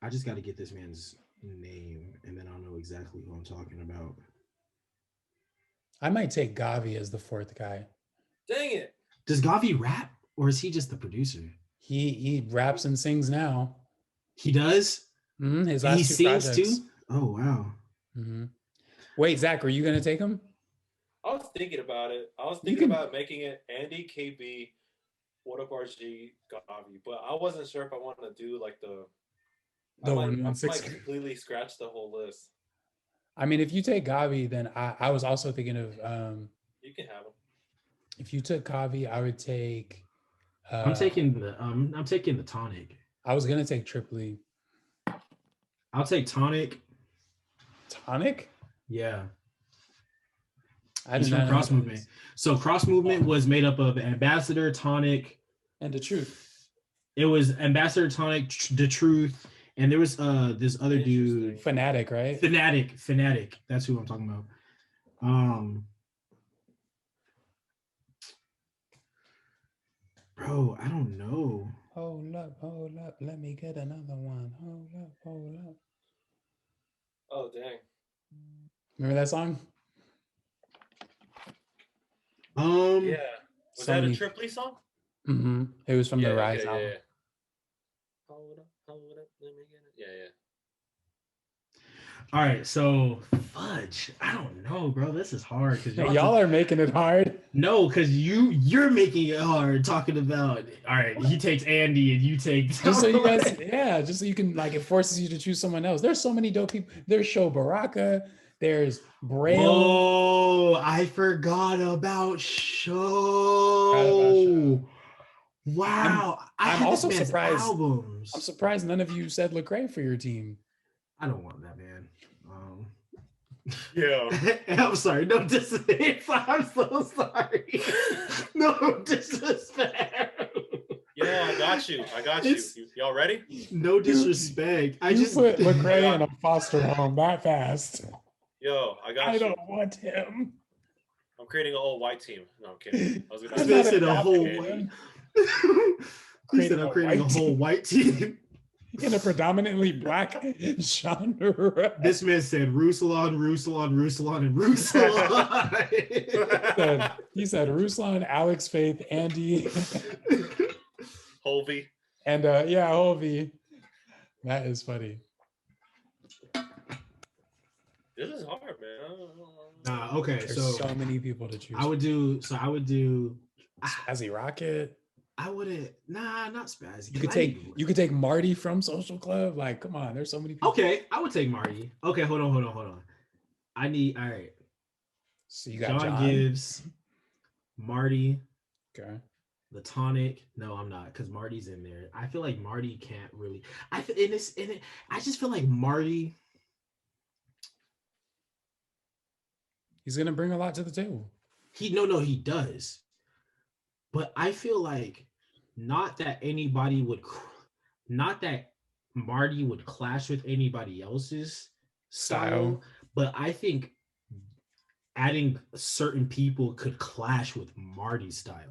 I just got to get this man's name, and then I'll know exactly who I'm talking about. I might take Gavi as the fourth guy. Dang it! Does Gavi rap, or is he just the producer? He raps and sings now. He does. Mm-hmm. His last he two sings projects. too. Oh wow. Mm-hmm. Wait, Zach, are you gonna take him? I was thinking about it. I was thinking about making it Andy, KB, What Up RG, Gavi, but I wasn't sure if I wanted to do like I might completely scratch the whole list. I mean, if you take Gavi, then I was also thinking of you can have him. If you took Gavi, I would take I'm taking the Tonic. I was gonna take Triply. I'll take Tonic. Tonic? Yeah. He's from Cross Movement. So Cross Movement was made up of Ambassador, Tonic, and The Truth. It was Ambassador, Tonic, The Truth, and there was this other dude, Fanatic, right? Fanatic. That's who I'm talking about. Bro, I don't know. Hold up, let me get another one. Hold up. Oh dang. Remember that song? Yeah. Was that a Triply song? Mm-hmm. It was from the Rise album. Yeah. Hold up, let me get it. Yeah. All right, so fudge. I don't know, bro. This is hard because y'all are making it hard. No, because you're making it hard talking about. All right, he takes Andy and you take. Just so you guys, just so you can it forces you to choose someone else. There's so many dope people. There's Sho Baraka. There's Braille. Oh, I forgot about Sho. Wow, I'm also surprised. Albums. I'm surprised none of you said Lecrae for your team. I don't want that man. Yeah. I'm sorry. No disrespect. I'm so sorry. No disrespect. Yeah, I got you. Y'all ready? No disrespect. I just put Lecrae in a foster home that fast. Yo, I got you. I don't want him. I'm creating a whole white team. No, I'm kidding. I was gonna say a whole white. He said I'm creating a whole white team. In a predominantly black genre. This man said Ruslan, and Ruslan. He said Ruslan, Alex Faith, Andy. Holvey. And Holvey. That is funny. This is hard, man. Okay. There's so many people to choose. I would do Spazzy Rocket. I wouldn't. Nah, not Spazzy. You could take Marty from Social Club. Like, come on, there's so many people. Okay, I would take Marty. Okay, hold on. All right. So you got John John. Gibbs, Marty, Okay. the Tonic. No, I'm not, because Marty's in there. I feel like Marty can't really. I just feel like Marty. He's gonna bring a lot to the table. He does. But I feel like not that Marty would clash with anybody else's style, but I think adding certain people could clash with Marty's style.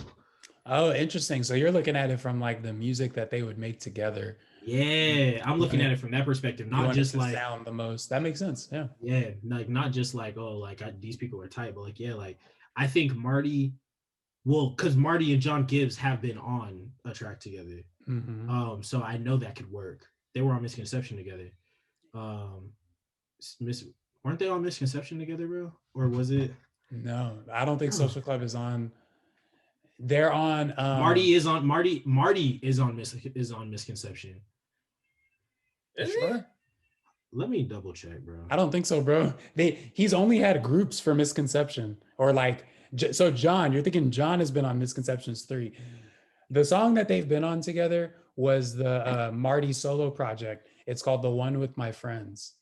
Oh, interesting. So you're looking at it from like the music that they would make together. Yeah, I'm looking at it from that perspective, not just like sound the most. That makes sense. Yeah. Yeah, like not just like, oh, like these people are tight, but like, yeah, like I think Marty, well, because Marty and John Gibbs have been on a track together. Mm-hmm. So I know that could work. They were on Misconception together. Weren't they on Misconception together, bro? Or was it? No, I don't think Social Club is on. They're on. Marty is on Misconception. Is sure? he? Let me double check, bro. I don't think so, bro. He's only had groups for Misconception, or like, so John, you're thinking John has been on Misconceptions 3. The song that they've been on together was the Marty solo project. It's called The One With My Friends.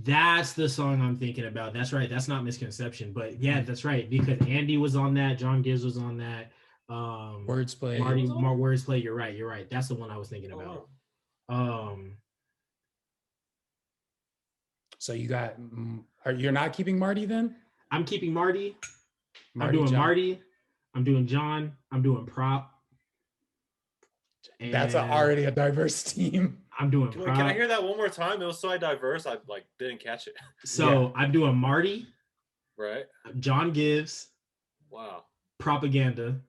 That's the song I'm thinking about. That's right. That's not Misconception, but yeah, that's right. Because Andy was on that. John Gibbs was on that. Wordsplay. Marty, Wordsplay. You're right. That's the one I was thinking about. So you got, you're not keeping Marty then? I'm keeping Marty. I'm doing John. Marty. I'm doing John. I'm doing Prop. That's already a diverse team. I'm doing Prop. Can I hear that one more time? It was so diverse. I like didn't catch it. So yeah. I'm doing Marty. Right. John Gibbs. Wow. Propaganda.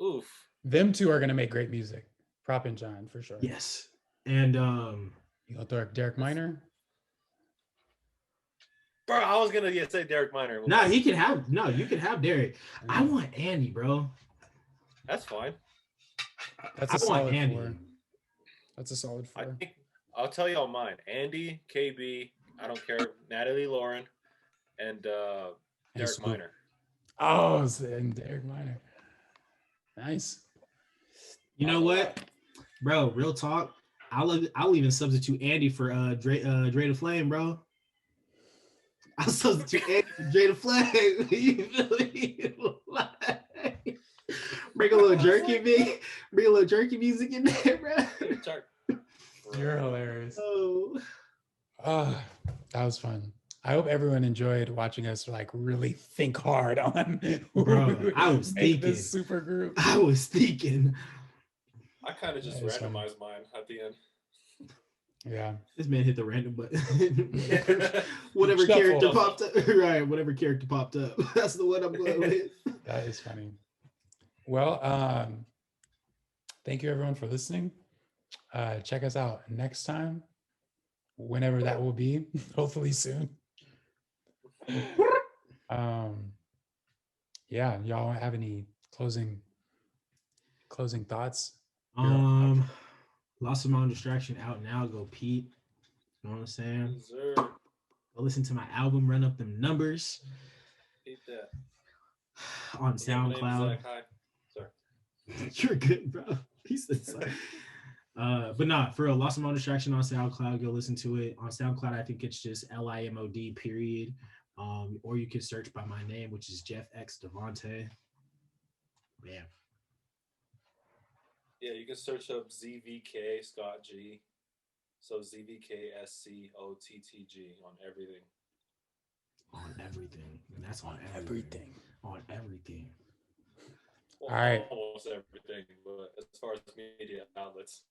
Oof. Them two are gonna make great music. Prop and John for sure. Yes. And you go Derek Minor. Bro, I was gonna say Derek Minor. You can have Derek. I want Andy, bro. That's fine. That's a solid 4. That's a solid 4. I think I'll tell y'all mine. Andy, KB, I don't care, Natalie Lauren, and Derek Minor. Oh, and Derek Minor. Nice. You know what? Bro, real talk. I'll even substitute Andy for Dre the Flame, bro. I'll substitute Andy for Dre the Flame. You feel me? Bring a little jerky music in there, bro. You're hilarious. Oh, that was fun. I hope everyone enjoyed watching us like really think hard on. Bro, I was thinking this super group. I was thinking. I kind of just randomized mine at the end. Yeah. This man hit the random button. Whatever character popped up. Right. Whatever character popped up. That's the one I'm going with. That is funny. Well, thank you everyone for listening. Check us out next time, whenever that will be, hopefully soon. Yeah, y'all have any closing thoughts? Lost Amount of Distraction out now. Go Pete. You know what I'm saying? Yes, sir. Go listen to my album, run up them numbers. Hate that. On SoundCloud. You're good, bro. He said so. But nah, for a Lost Amount of Distraction on SoundCloud, go listen to it. On SoundCloud, I think it's just LIMOD period. Or you can search by my name, which is Jeff X Devontae. Bam. Yeah, you can search up ZVK Scott G. So ZVKSCOTTG on everything. On everything. And that's on everything. On everything. Well, all right. Almost everything, but as far as media outlets.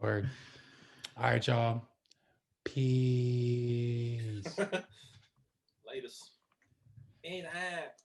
Word. All right, y'all. Peace. Latest. Ain't that.